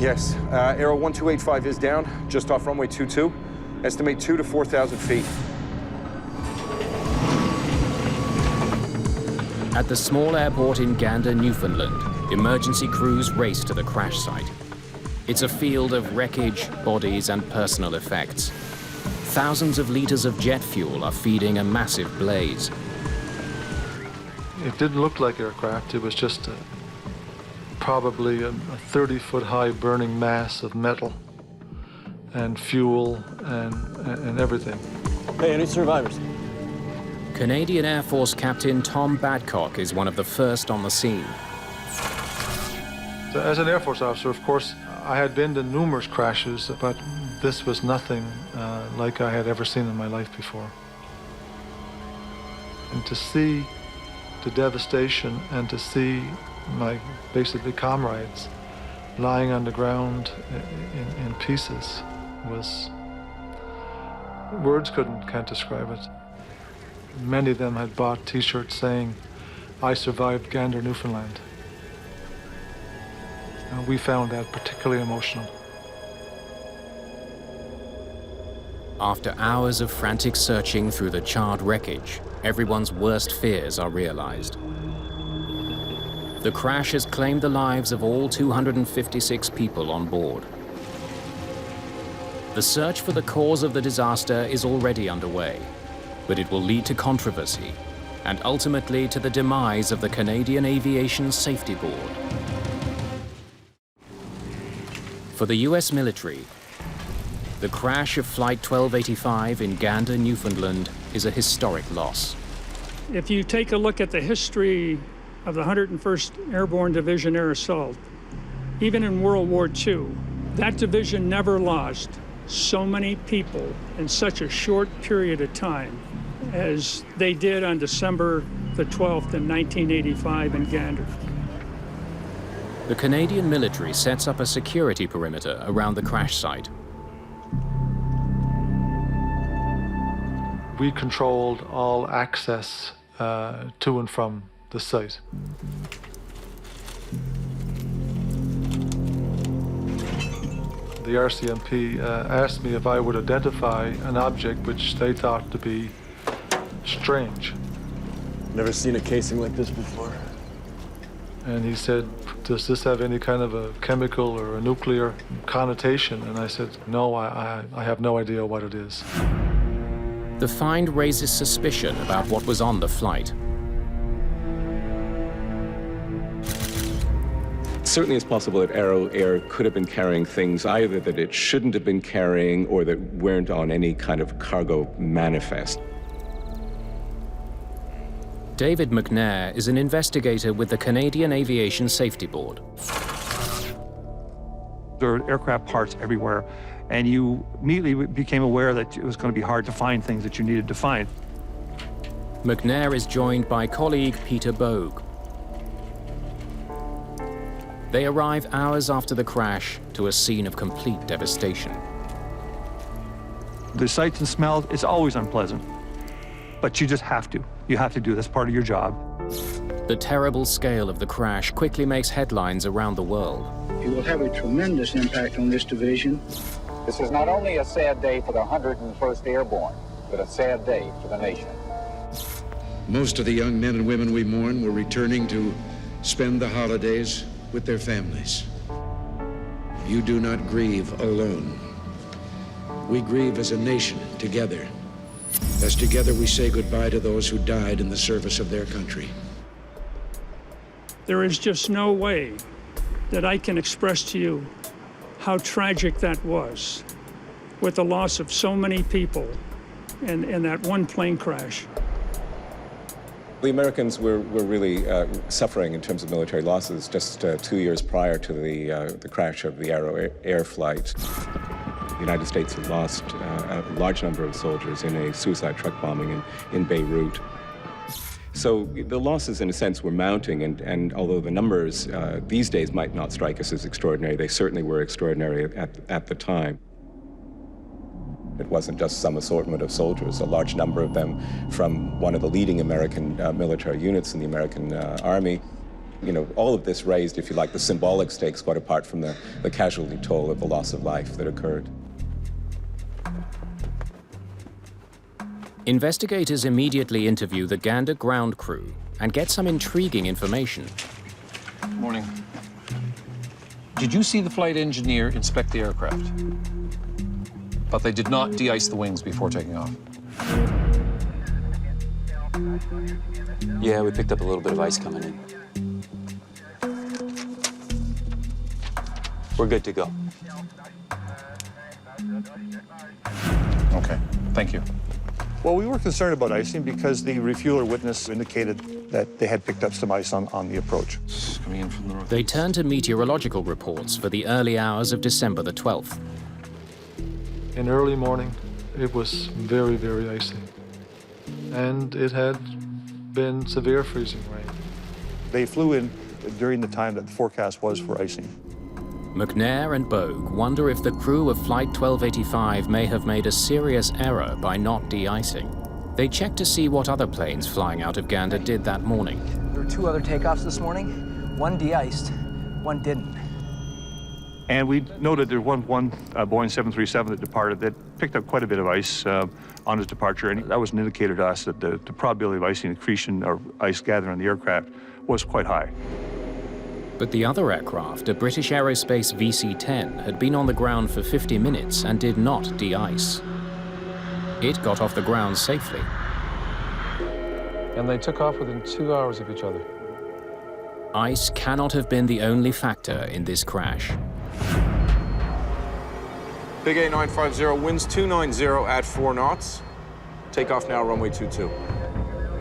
Yes, Aero 1285 is down, just off runway 22. Estimate 2,000 to 4,000 feet. At the small airport in Gander, Newfoundland, emergency crews race to the crash site. It's a field of wreckage, bodies, and personal effects. Thousands of liters of jet fuel are feeding a massive blaze. It didn't look like aircraft. It was just probably a 30-foot high burning mass of metal and fuel and everything. Hey, any survivors? Canadian Air Force Captain Tom Badcock is one of the first on the scene. So as an Air Force officer, of course, I had been to numerous crashes, but this was nothing like I had ever seen in my life before. And to see the devastation and to see my basically comrades lying on the ground in pieces was, words can't describe it. Many of them had bought t-shirts saying, "I survived Gander, Newfoundland." And we found that particularly emotional. After hours of frantic searching through the charred wreckage, everyone's worst fears are realized. The crash has claimed the lives of all 256 people on board. The search for the cause of the disaster is already underway, but it will lead to controversy and ultimately to the demise of the Canadian Aviation Safety Board. For the US military, the crash of Flight 1285 in Gander, Newfoundland is a historic loss. If you take a look at the history of the 101st Airborne Division Air Assault, even in World War II, that division never lost so many people in such a short period of time as they did on December the 12th in 1985 in Gander. The Canadian military sets up a security perimeter around the crash site. We controlled all access to and from the site. The RCMP asked me if I would identify an object which they thought to be strange. Never seen a casing like this before. And he said, "Does this have any kind of a chemical or a nuclear connotation?" And I said, "No, I have no idea what it is." The find raises suspicion about what was on the flight. Certainly it's possible that Aero Air could have been carrying things either that it shouldn't have been carrying or that weren't on any kind of cargo manifest. David McNair is an investigator with the Canadian Aviation Safety Board. There are aircraft parts everywhere, and you immediately became aware that it was going to be hard to find things that you needed to find. McNair is joined by colleague Peter Bogue. They arrive hours after the crash to a scene of complete devastation. The sights and smells, it's always unpleasant, but you just have to. You have to do this part of your job. The terrible scale of the crash quickly makes headlines around the world. It will have a tremendous impact on this division. This is not only a sad day for the 101st Airborne, but a sad day for the nation. Most of the young men and women we mourn were returning to spend the holidays with their families. You do not grieve alone. We grieve as a nation, together. As together we say goodbye to those who died in the service of their country. There is just no way that I can express to you how tragic that was, with the loss of so many people in that one plane crash. The Americans were really suffering in terms of military losses. Just 2 years prior to the crash of the Arrow Air flight, the United States had lost a large number of soldiers in a suicide truck bombing in Beirut. So the losses, in a sense, were mounting, and although the numbers these days might not strike us as extraordinary, they certainly were extraordinary at the time. It wasn't just some assortment of soldiers, a large number of them from one of the leading American military units in the American Army. You know, all of this raised, if you like, the symbolic stakes, quite apart from the casualty toll of the loss of life that occurred. Investigators immediately interview the Gander ground crew and get some intriguing information. Morning. Did you see the flight engineer inspect the aircraft? But they did not de-ice the wings before taking off. Yeah, we picked up a little bit of ice coming in. We're good to go. Okay, thank you. Well, we were concerned about icing because the refueler witness indicated that they had picked up some ice on the approach. Coming in from the north. They turn to meteorological reports for the early hours of December the 12th. In early morning, it was very, very icy. And it had been severe freezing rain. They flew in during the time that the forecast was for icing. McNair and Bogue wonder if the crew of Flight 1285 may have made a serious error by not de-icing. They check to see what other planes flying out of Gander did that morning. There were 2 other takeoffs this morning. One de-iced, one didn't. And we noted there was one Boeing 737 that departed that picked up quite a bit of ice on its departure, and that was an indicator to us that the probability of icing accretion or ice gathering on the aircraft was quite high. But the other aircraft, a British Aerospace VC-10, had been on the ground for 50 minutes and did not de-ice. It got off the ground safely. And they took off within 2 hours of each other. Ice cannot have been the only factor in this crash. Big 8950, winds 290 at 4 knots. Takeoff now, runway 22.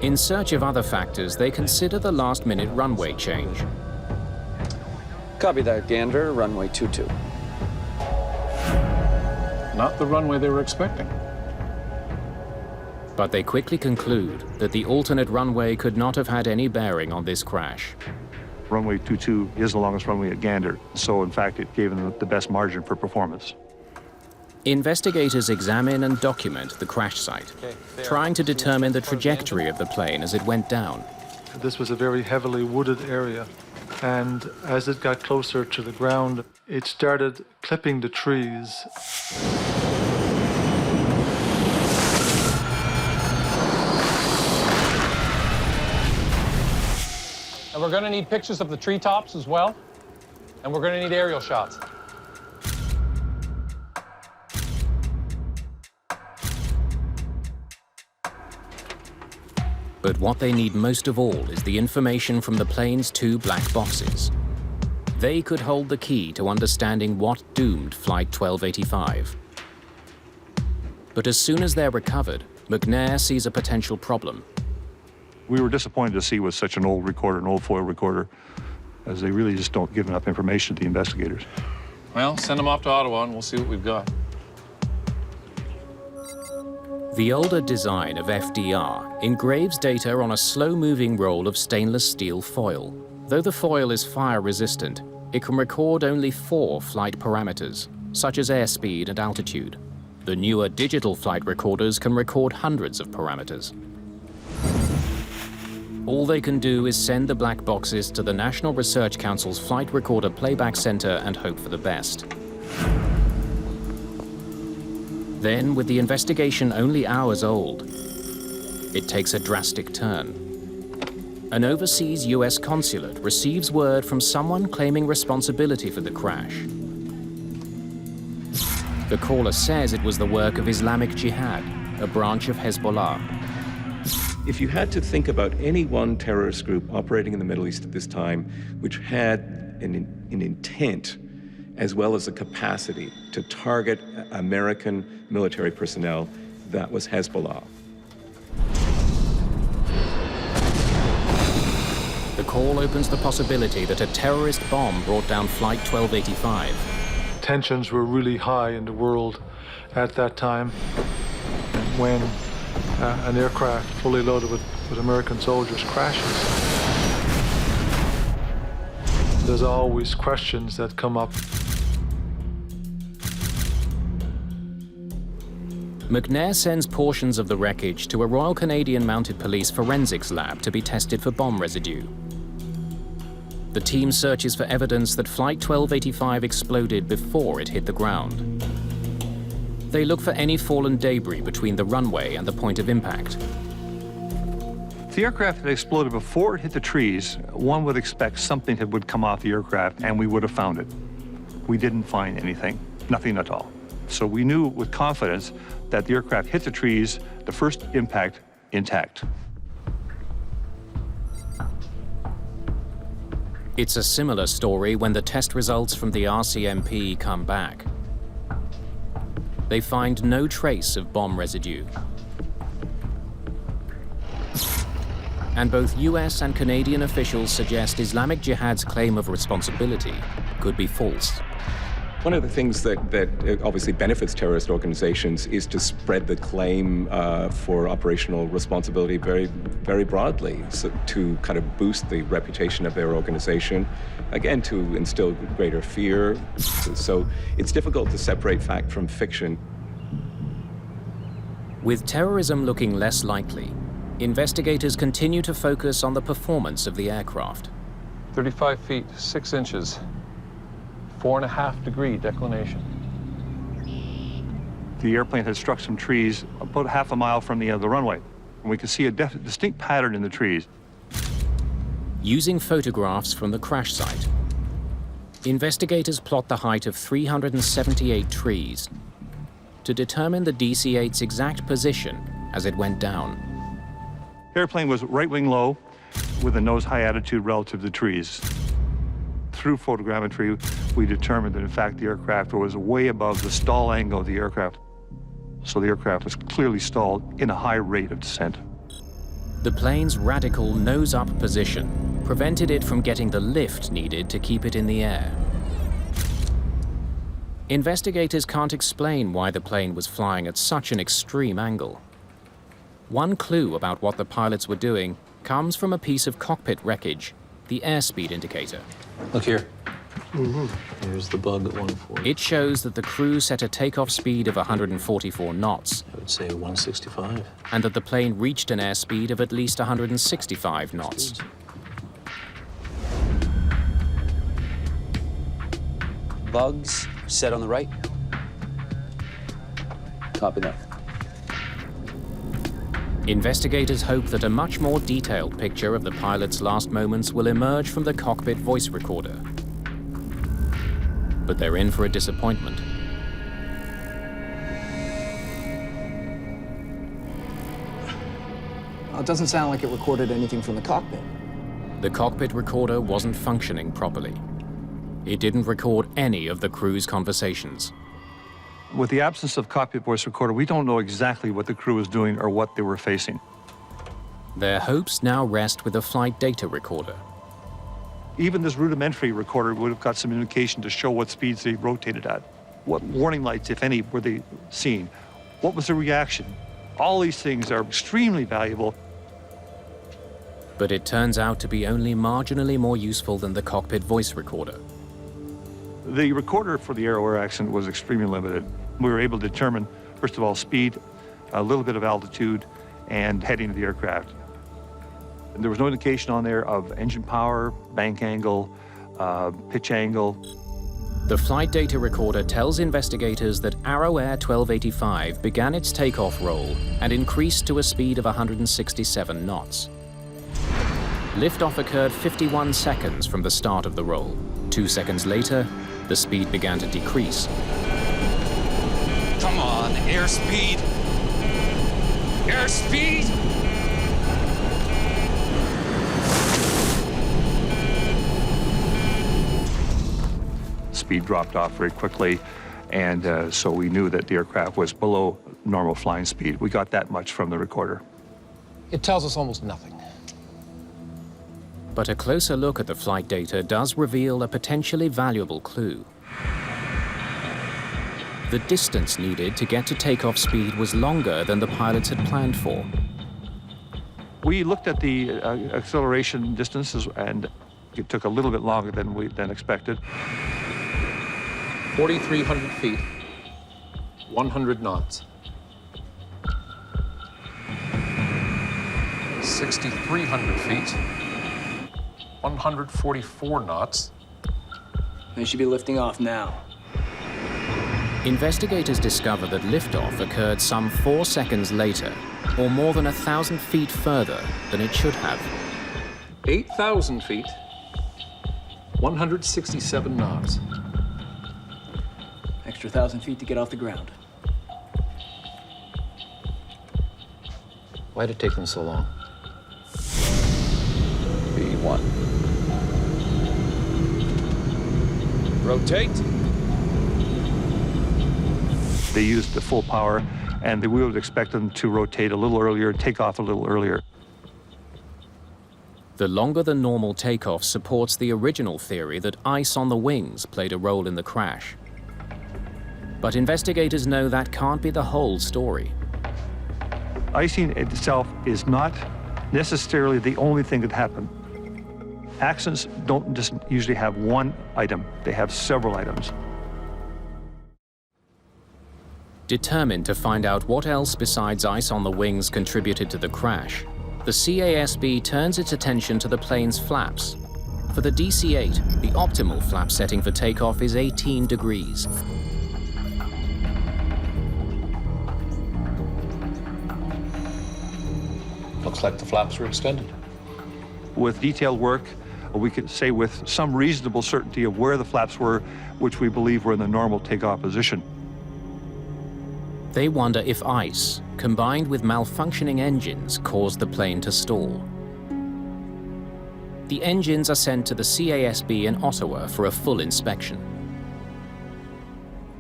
In search of other factors, they consider the last-minute runway change. Copy that, Gander, runway 22. Not the runway they were expecting. But they quickly conclude that the alternate runway could not have had any bearing on this crash. Runway 22 is the longest runway at Gander, so in fact it gave them the best margin for performance. Investigators examine and document the crash site, trying to determine the trajectory of the plane as it went down. This was a very heavily wooded area, and as it got closer to the ground, it started clipping the trees. And we're going to need pictures of the treetops as well. And we're going to need aerial shots. But what they need most of all is the information from the plane's 2 black boxes. They could hold the key to understanding what doomed Flight 1285. But as soon as they're recovered, McNair sees a potential problem. We were disappointed to see with such an old recorder, an old foil recorder, as they really just don't give enough information to the investigators. Well, send them off to Ottawa and we'll see what we've got. The older design of FDR engraves data on a slow-moving roll of stainless steel foil. Though the foil is fire-resistant, it can record only 4 flight parameters, such as airspeed and altitude. The newer digital flight recorders can record hundreds of parameters. All they can do is send the black boxes to the National Research Council's Flight Recorder Playback Center and hope for the best. Then, with the investigation only hours old, it takes a drastic turn. An overseas US consulate receives word from someone claiming responsibility for the crash. The caller says it was the work of Islamic Jihad, a branch of Hezbollah. If you had to think about any one terrorist group operating in the Middle East at this time, which had an intent as well as a capacity to target American military personnel, that was Hezbollah. call opens the possibility that a terrorist bomb brought down Flight 1285. Tensions were really high in the world at that time. When an aircraft fully loaded with American soldiers crashes, there's always questions that come up. McNair sends portions of the wreckage to a Royal Canadian Mounted Police forensics lab to be tested for bomb residue. The team searches for evidence that Flight 1285 exploded before it hit the ground. They look for any fallen debris between the runway and the point of impact. If the aircraft had exploded before it hit the trees, one would expect something would come off the aircraft and we would have found it. We didn't find anything, nothing at all. So we knew with confidence that the aircraft hit the trees, the first impact, intact. It's a similar story when the test results from the RCMP come back. They find no trace of bomb residue. And both US and Canadian officials suggest Islamic Jihad's claim of responsibility could be false. One of the things that obviously benefits terrorist organizations is to spread the claim for operational responsibility very, very broadly, so to kind of boost the reputation of their organization, again, to instill greater fear. So it's difficult to separate fact from fiction. With terrorism looking less likely, investigators continue to focus on the performance of the aircraft. 35 feet, 6 inches. 4.5-degree declination. The airplane had struck some trees about half a mile from the end of the runway. And we could see a distinct pattern in the trees. Using photographs from the crash site, investigators plot the height of 378 trees to determine the DC-8's exact position as it went down. The airplane was right wing low with a nose high attitude relative to the trees. Through photogrammetry, we determined that, in fact, the aircraft was way above the stall angle of the aircraft. So the aircraft was clearly stalled in a high rate of descent. The plane's radical nose-up position prevented it from getting the lift needed to keep it in the air. Investigators can't explain why the plane was flying at such an extreme angle. One clue about what the pilots were doing comes from a piece of cockpit wreckage, the airspeed indicator. Look here. Here's the bug at 140. It shows that the crew set a takeoff speed of 144 knots. I would say 165. And that the plane reached an airspeed of at least 165 knots. Bugs set on the right. Copy that. Investigators hope that a much more detailed picture of the pilot's last moments will emerge from the cockpit voice recorder. But they're in for a disappointment. Well, it doesn't sound like it recorded anything from the cockpit. The cockpit recorder wasn't functioning properly. It didn't record any of the crew's conversations. With the absence of cockpit voice recorder, we don't know exactly what the crew was doing or what they were facing. Their hopes now rest with a flight data recorder. Even this rudimentary recorder would have got some indication to show what speeds they rotated at. What warning lights, if any, were they seeing? What was the reaction? All these things are extremely valuable. But it turns out to be only marginally more useful than the cockpit voice recorder. The recorder for the Aero Air accident was extremely limited. We were able to determine, first of all, speed, a little bit of altitude, and heading of the aircraft. And there was no indication on there of engine power, bank angle, pitch angle. The flight data recorder tells investigators that Arrow Air 1285 began its takeoff roll and increased to a speed of 167 knots. Liftoff occurred 51 seconds from the start of the roll. 2 seconds later, the speed began to decrease. Come on, airspeed! Airspeed! Speed dropped off very quickly, and so we knew that the aircraft was below normal flying speed. We got that much from the recorder. It tells us almost nothing. But a closer look at the flight data does reveal a potentially valuable clue. The distance needed to get to takeoff speed was longer than the pilots had planned for. We looked at the acceleration distances, and it took a little bit longer than expected. 4,300 feet, 100 knots. 6,300 feet, 144 knots. They should be lifting off now. Investigators discover that liftoff occurred some 4 seconds later, or more than 1,000 feet further than it should have. 8,000 feet, 167 knots. Extra 1,000 feet to get off the ground. Why did it take them so long? B1. Rotate. They used the full power, and we would expect them to rotate a little earlier, take off a little earlier. The longer than normal takeoff supports the original theory that ice on the wings played a role in the crash. But investigators know that can't be the whole story. Icing itself is not necessarily the only thing that happened. Accidents don't just usually have one item, they have several items. Determined to find out what else besides ice on the wings contributed to the crash, the CASB turns its attention to the plane's flaps. For the DC-8, the optimal flap setting for takeoff is 18 degrees. Looks like the flaps were extended. With detailed work, we could say with some reasonable certainty of where the flaps were, which we believe were in the normal takeoff position. They wonder if ice, combined with malfunctioning engines, caused the plane to stall. The engines are sent to the CASB in Ottawa for a full inspection.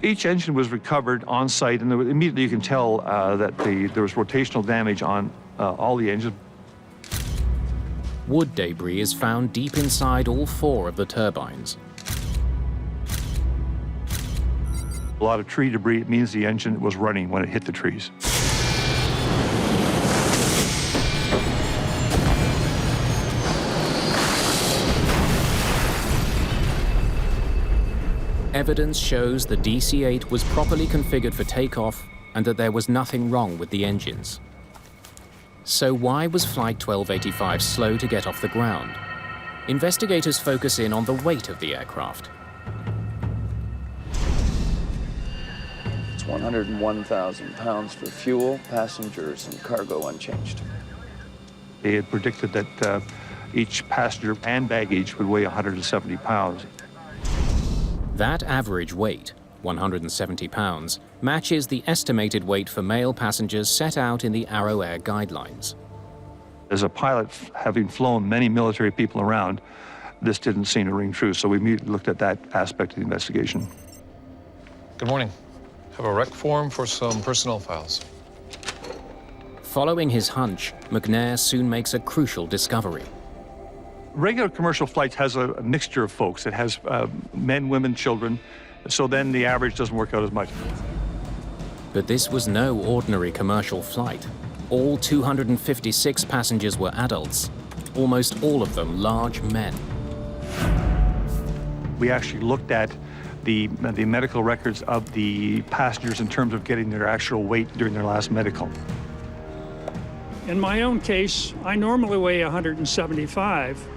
Each engine was recovered on site, and immediately you can tell that there was rotational damage on all the engines. Wood debris is found deep inside all 4 of the turbines. A lot of tree debris. It means the engine was running when it hit the trees. Evidence shows the DC-8 was properly configured for takeoff and that there was nothing wrong with the engines. So why was Flight 1285 slow to get off the ground? Investigators focus in on the weight of the aircraft. It's 101,000 pounds for fuel, passengers, and cargo unchanged. They had predicted that each passenger and baggage would weigh 170 pounds. That average weight, 170 pounds, matches the estimated weight for male passengers set out in the Arrow Air guidelines. As a pilot, having flown many military people around, this didn't seem to ring true, so we immediately looked at that aspect of the investigation. Good morning. Have a rec form for some personnel files. Following his hunch, McNair soon makes a crucial discovery. Regular commercial flights has a mixture of folks. It has men, women, children, so then the average doesn't work out as much. But this was no ordinary commercial flight. All 256 passengers were adults, almost all of them large men. We actually looked at the medical records of the passengers in terms of getting their actual weight during their last medical. In my own case, I normally weigh 175,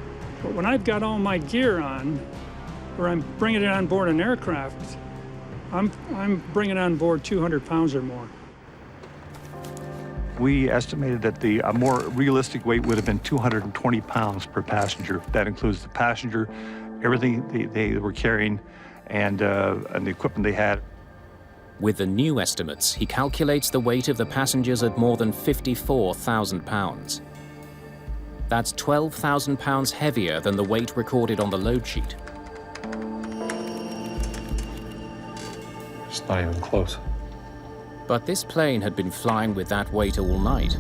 but when I've got all my gear on, or I'm bringing it on board an aircraft, I'm bringing on board 200 pounds or more. We estimated that a more realistic weight would have been 220 pounds per passenger. That includes the passenger, everything they were carrying, and the equipment they had. With the new estimates, he calculates the weight of the passengers at more than 54,000 pounds. That's 12,000 pounds heavier than the weight recorded on the load sheet. It's not even close. But this plane had been flying with that weight all night,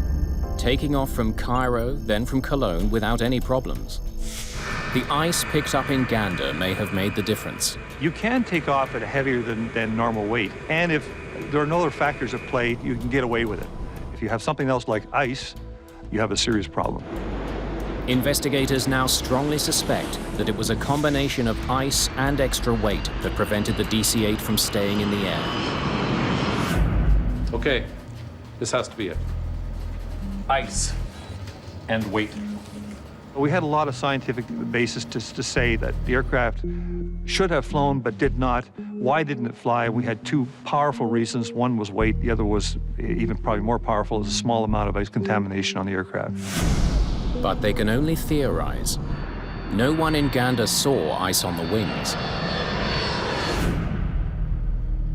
taking off from Cairo, then from Cologne without any problems. The ice picked up in Gander may have made the difference. You can take off at a heavier than normal weight, and if there are no other factors at play, you can get away with it. If you have something else like ice, you have a serious problem. Investigators now strongly suspect that it was a combination of ice and extra weight that prevented the DC-8 from staying in the air. Okay, this has to be it. Ice and weight. We had a lot of scientific basis to say that the aircraft should have flown but did not. Why didn't it fly? We had two powerful reasons. One was weight, the other was even probably more powerful, is a small amount of ice contamination on the aircraft. But they can only theorize. No one in Gander saw ice on the wings.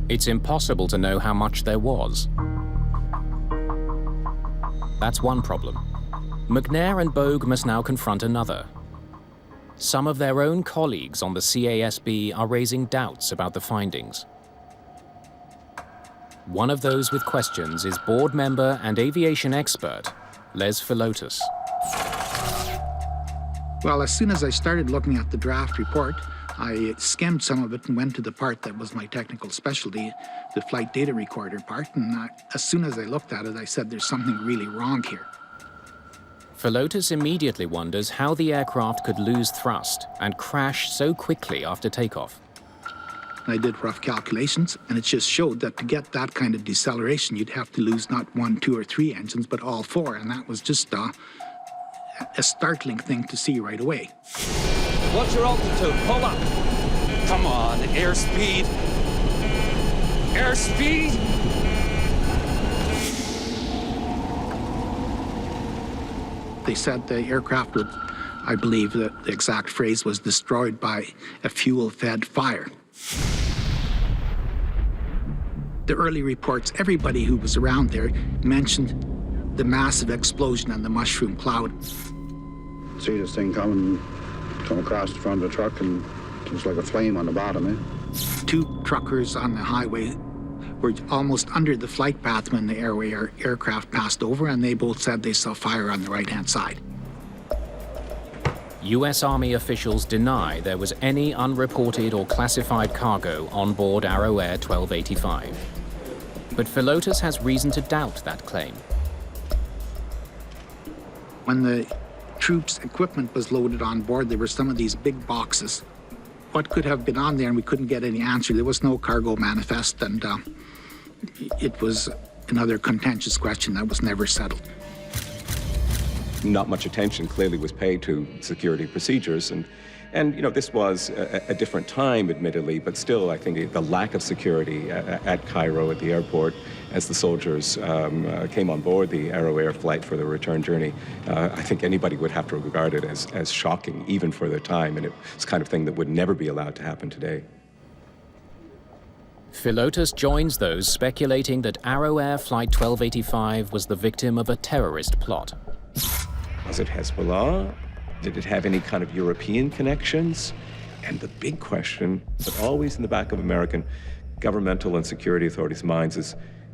It's impossible to know how much there was. That's one problem. McNair and Bogue must now confront another. Some of their own colleagues on the CASB are raising doubts about the findings. One of those with questions is board member and aviation expert, Les Philotas. Well, as soon as I started looking at the draft report, I skimmed some of it and went to the part that was my technical specialty, the flight data recorder part, and as soon as I looked at it, I said there's something really wrong here. Philotas immediately wonders how the aircraft could lose thrust and crash so quickly after takeoff. I did rough calculations, and it just showed that to get that kind of deceleration, you'd have to lose not 1, 2, or 3 engines, but all 4, and that was just a startling thing to see right away. What's your altitude? Pull up. Come on, airspeed. Airspeed! They said the aircraft would, I believe the exact phrase was, destroyed by a fuel-fed fire. The early reports, everybody who was around there mentioned the massive explosion and the mushroom cloud. See this thing come across the front of the truck, and it was like a flame on the bottom, eh? 2 truckers on the highway were almost under the flight path when the aircraft passed over, and they both said they saw fire on the right-hand side. US Army officials deny there was any unreported or classified cargo on board Arrow Air 1285. But Philotas has reason to doubt that claim. When the troops' equipment was loaded on board, there were some of these big boxes. What could have been on there, and we couldn't get any answer. There was no cargo manifest, and it was another contentious question that was never settled. Not much attention clearly was paid to security procedures, and you know, this was a different time, admittedly, but still, I think the lack of security at Cairo at the airport as the soldiers came on board the Arrow Air flight for the return journey, I think anybody would have to regard it as shocking, even for their time, and it's the kind of thing that would never be allowed to happen today. Philotas joins those speculating that Arrow Air Flight 1285 was the victim of a terrorist plot. Was it Hezbollah? Did it have any kind of European connections? And the big question, but always in the back of American governmental and security authorities' minds,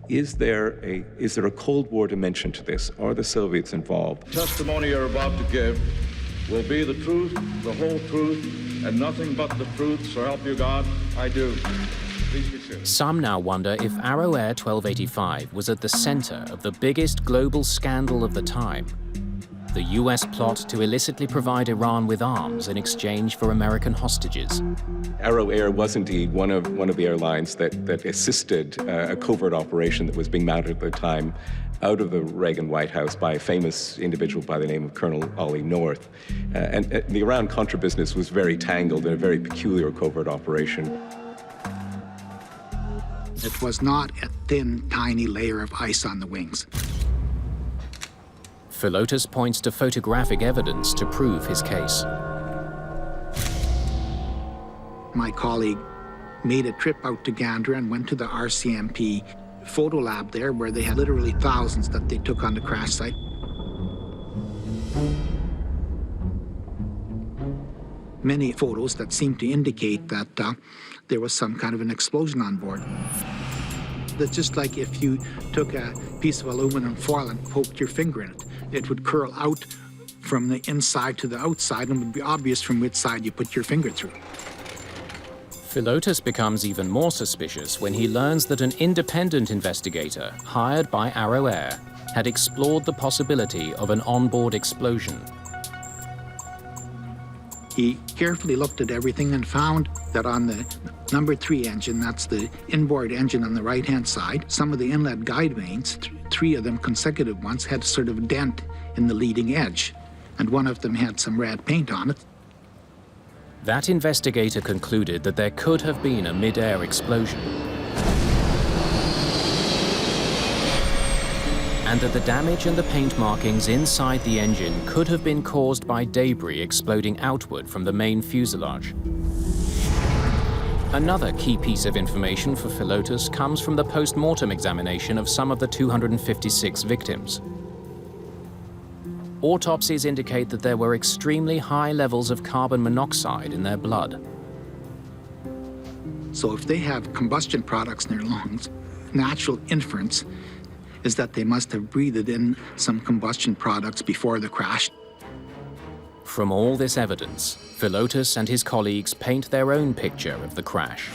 is there a Cold War dimension to this? Are the Soviets involved? The testimony you're about to give will be the truth, the whole truth, and nothing but the truth, so help you God. I do. Please be seated. Some now wonder if Arrow Air 1285 was at the center of the biggest global scandal of the time, the US plot to illicitly provide Iran with arms in exchange for American hostages. Arrow Air was indeed one of the airlines that assisted a covert operation that was being mounted at the time out of the Reagan White House by a famous individual by the name of Colonel Ollie North. And the Iran-Contra business was very tangled in a very peculiar covert operation. It was not a thin, tiny layer of ice on the wings. Philotas points to photographic evidence to prove his case. My colleague made a trip out to Gander and went to the RCMP photo lab there, where they had literally thousands that they took on the crash site. Many photos that seemed to indicate that there was some kind of an explosion on board. That's just like if you took a piece of aluminum foil and poked your finger in it. It would curl out from the inside to the outside and would be obvious from which side you put your finger through. Philotas becomes even more suspicious when he learns that an independent investigator hired by Arrow Air had explored the possibility of an onboard explosion. He carefully looked at everything and found that on the number 3 engine, that's the inboard engine on the right-hand side, some of the inlet guide vanes, 3 of them consecutive ones, had sort of a dent in the leading edge, and one of them had some red paint on it. That investigator concluded that there could have been a mid-air explosion, and that the damage and the paint markings inside the engine could have been caused by debris exploding outward from the main fuselage. Another key piece of information for Philotas comes from the post-mortem examination of some of the 256 victims. Autopsies indicate that there were extremely high levels of carbon monoxide in their blood. So if they have combustion products in their lungs, natural inference is that they must have breathed in some combustion products before the crash. From all this evidence, Philotas and his colleagues paint their own picture of the crash.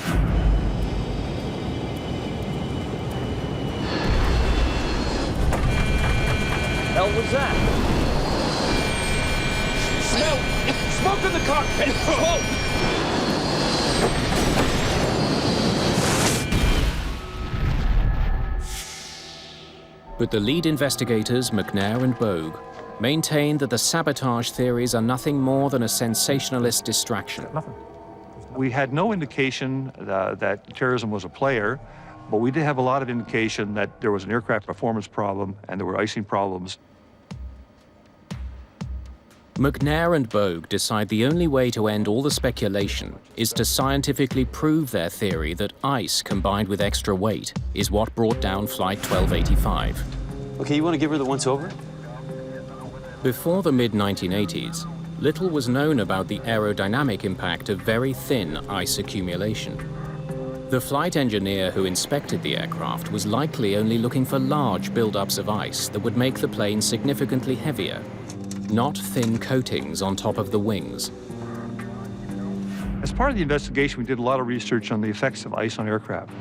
Hell was that? Smell! Smoke in the cockpit! Smoke! But the lead investigators, McNair and Bogue, maintain that the sabotage theories are nothing more than a sensationalist distraction. We had no indication that terrorism was a player, but we did have a lot of indication that there was an aircraft performance problem and there were icing problems. McNair and Bogue decide the only way to end all the speculation is to scientifically prove their theory that ice combined with extra weight is what brought down Flight 1285. Okay, you want to give her the once-over? Before the mid-1980s, little was known about the aerodynamic impact of very thin ice accumulation. The flight engineer who inspected the aircraft was likely only looking for large buildups of ice that would make the plane significantly heavier, not thin coatings on top of the wings. As part of the investigation, we did a lot of research on the effects of ice on aircraft.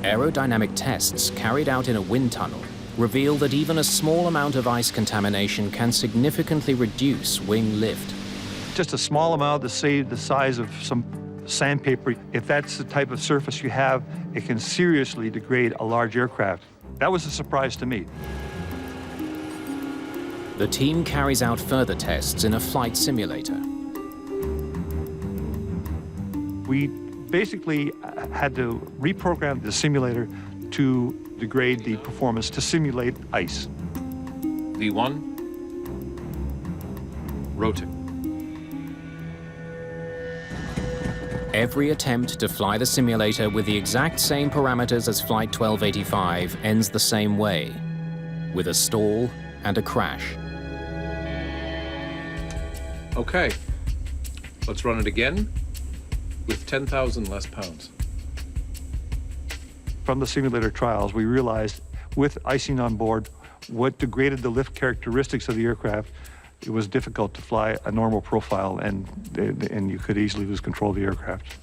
Aerodynamic tests carried out in a wind tunnel reveal that even a small amount of ice contamination can significantly reduce wing lift. Just a small amount, the size of some sandpaper, if that's the type of surface you have, it can seriously degrade a large aircraft. That was a surprise to me. The team carries out further tests in a flight simulator. We basically had to reprogram the simulator to degrade the performance to simulate ice. V1, rotate. Every attempt to fly the simulator with the exact same parameters as Flight 1285 ends the same way, with a stall and a crash. Okay, let's run it again with 10,000 less pounds. From the simulator trials, we realized with icing on board, what degraded the lift characteristics of the aircraft, it was difficult to fly a normal profile and you could easily lose control of the aircraft.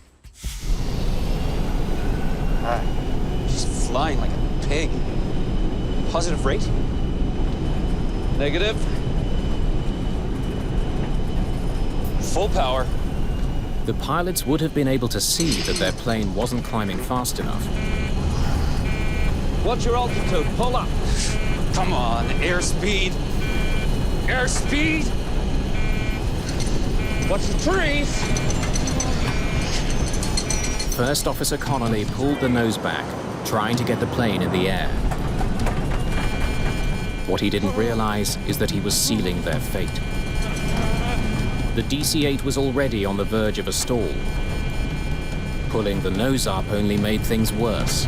Just flying like a pig. Positive rate? Negative. Full power. The pilots would have been able to see that their plane wasn't climbing fast enough. What's your altitude? Pull up. Come on, airspeed. Airspeed. Watch the trees. First Officer Connolly pulled the nose back, trying to get the plane in the air. What he didn't realize is that he was sealing their fate. The DC-8 was already on the verge of a stall. Pulling the nose up only made things worse.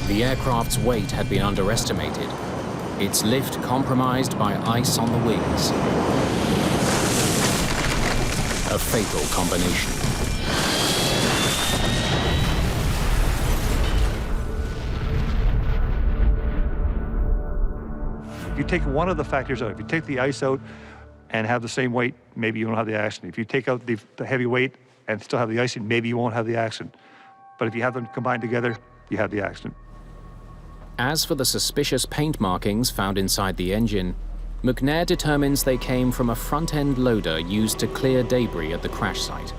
The aircraft's weight had been underestimated, its lift compromised by ice on the wings. A fatal combination. If you take one of the factors out, if you take the ice out and have the same weight, maybe you won't have the accident. If you take out the heavy weight and still have the icing, maybe you won't have the accident. But if you have them combined together, you have the accident. As for the suspicious paint markings found inside the engine, McNair determines they came from a front-end loader used to clear debris at the crash site.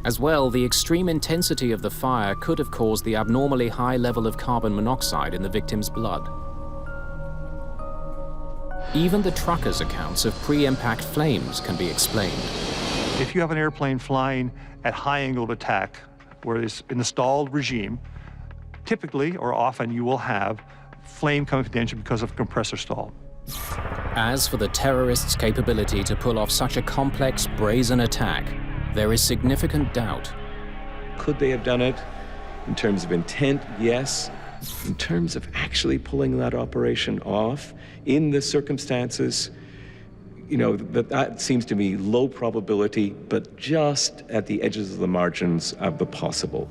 As well, the extreme intensity of the fire could have caused the abnormally high level of carbon monoxide in the victim's blood. Even the truckers' accounts of pre-impact flames can be explained. If you have an airplane flying at high angle of attack, where it's in a stalled regime, typically or often you will have flame coming from the engine because of compressor stall. As for the terrorists' capability to pull off such a complex, brazen attack, there is significant doubt. Could they have done it? In terms of intent, yes. In terms of actually pulling that operation off, in the circumstances, you know, that seems to me low probability, but just at the edges of the margins of the possible.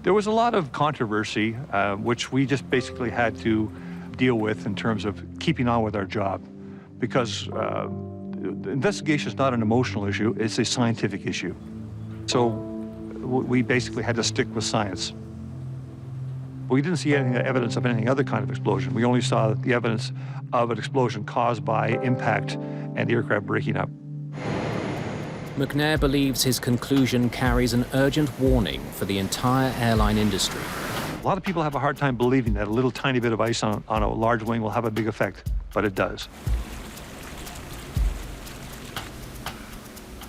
There was a lot of controversy, which we just basically had to deal with in terms of keeping on with our job, because the investigation is not an emotional issue, it's a scientific issue. So we basically had to stick with science. We didn't see any evidence of any other kind of explosion. We only saw the evidence of an explosion caused by impact and the aircraft breaking up. McNair believes his conclusion carries an urgent warning for the entire airline industry. A lot of people have a hard time believing that a little tiny bit of ice on a large wing will have a big effect, but it does.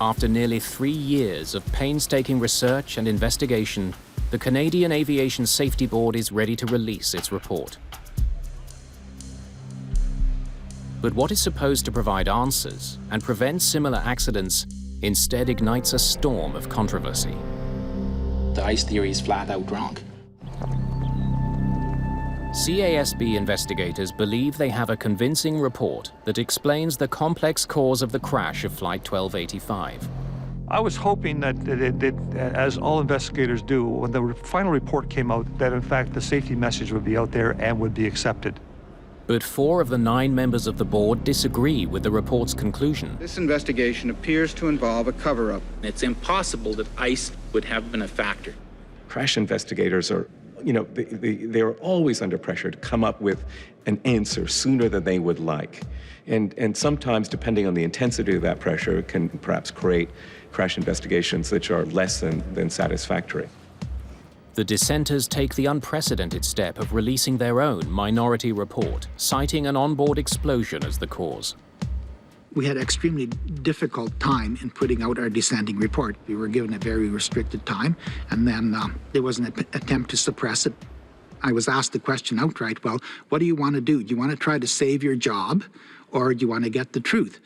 After nearly 3 years of painstaking research and investigation, the Canadian Aviation Safety Board is ready to release its report. But what is supposed to provide answers and prevent similar accidents instead ignites a storm of controversy. The ice theory is flat out wrong. CASB investigators believe they have a convincing report that explains the complex cause of the crash of Flight 1285. I was hoping that, as all investigators do, when the final report came out, that in fact the safety message would be out there and would be accepted. But 4 of the 9 members of the board disagree with the report's conclusion. This investigation appears to involve a cover-up. It's impossible that ice would have been a factor. Crash investigators are, you know, they are always under pressure to come up with an answer sooner than they would like. And sometimes, depending on the intensity of that pressure, can perhaps create crash investigations which are less than satisfactory. The dissenters take the unprecedented step of releasing their own minority report, citing an onboard explosion as the cause. We had extremely difficult time in putting out our dissenting report. We were given a very restricted time, and then there was an attempt to suppress it. I was asked the question outright, well, what do you want to do? Do you want to try to save your job, or do you want to get the truth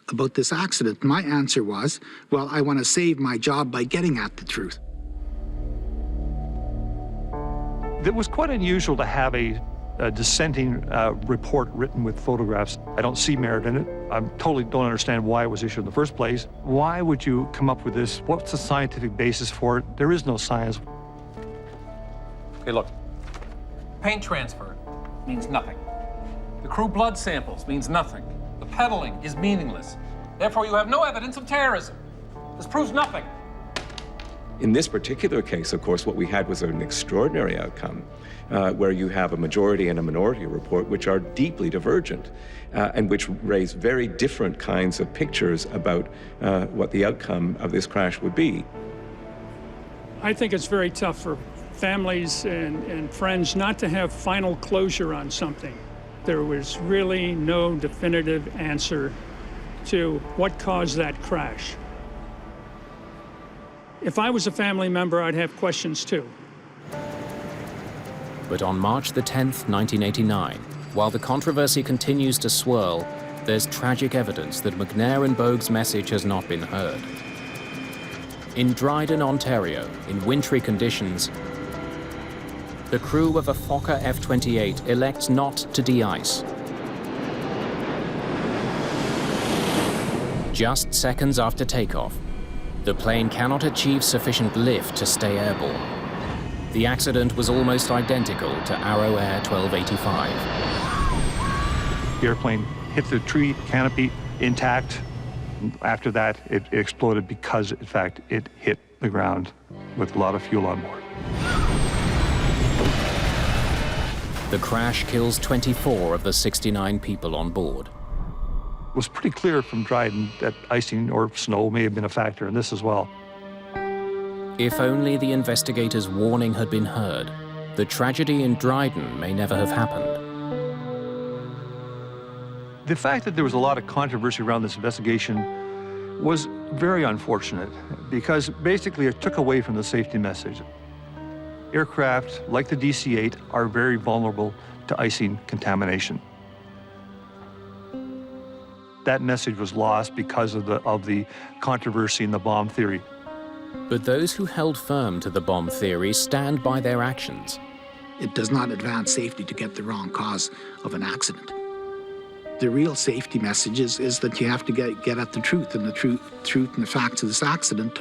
about this accident? My answer was, well, I want to save my job by getting at the truth. It was quite unusual to have a dissenting report written with photographs. I don't see merit in it. I totally don't understand why it was issued in the first place. Why would you come up with this? What's the scientific basis for it? There is no science. Okay, look. Paint transfer means nothing. The crew blood samples means nothing. The pedaling is meaningless. Therefore, you have no evidence of terrorism. This proves nothing. In this particular case, of course, what we had was an extraordinary outcome, where you have a majority and a minority report which are deeply divergent and which raise very different kinds of pictures about what the outcome of this crash would be. I think it's very tough for families and friends not to have final closure on something. There was really no definitive answer to what caused that crash. If I was a family member, I'd have questions too. But on March the 10th, 1989, while the controversy continues to swirl, there's tragic evidence that McNair and Bogue's message has not been heard. In Dryden, Ontario, in wintry conditions, the crew of a Fokker F-28 elects not to de-ice. Just seconds after takeoff, the plane cannot achieve sufficient lift to stay airborne. The accident was almost identical to Arrow Air 1285. The airplane hit the tree canopy intact. After that, it exploded because, in fact, it hit the ground with a lot of fuel on board. The crash kills 24 of the 69 people on board. It was pretty clear from Dryden that icing or snow may have been a factor in this as well. If only the investigators' warning had been heard, the tragedy in Dryden may never have happened. The fact that there was a lot of controversy around this investigation was very unfortunate because basically it took away from the safety message. Aircraft, like the DC-8, are very vulnerable to icing contamination. That message was lost because of the controversy in the bomb theory. But those who held firm to the bomb theory stand by their actions. It does not advance safety to get the wrong cause of an accident. The real safety message is that you have to get at the truth, and the truth and the facts of this accident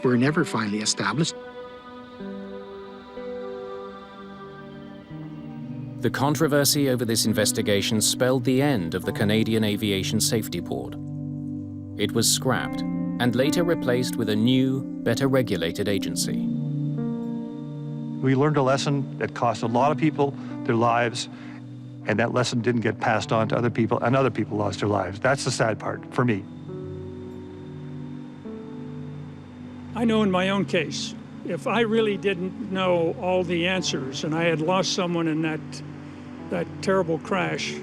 were never finally established. The controversy over this investigation spelled the end of the Canadian Aviation Safety Board. It was scrapped and later replaced with a new, better regulated agency. We learned a lesson that cost a lot of people their lives, and that lesson didn't get passed on to other people, and other people lost their lives. That's the sad part for me. I know in my own case, if I really didn't know all the answers and I had lost someone in that terrible crash,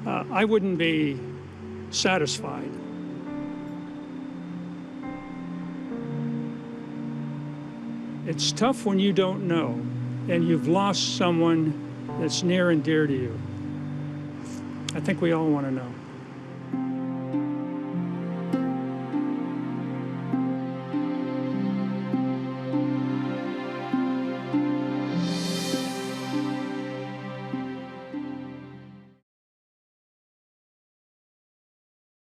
I wouldn't be satisfied. It's tough when you don't know and you've lost someone that's near and dear to you. I think we all want to know.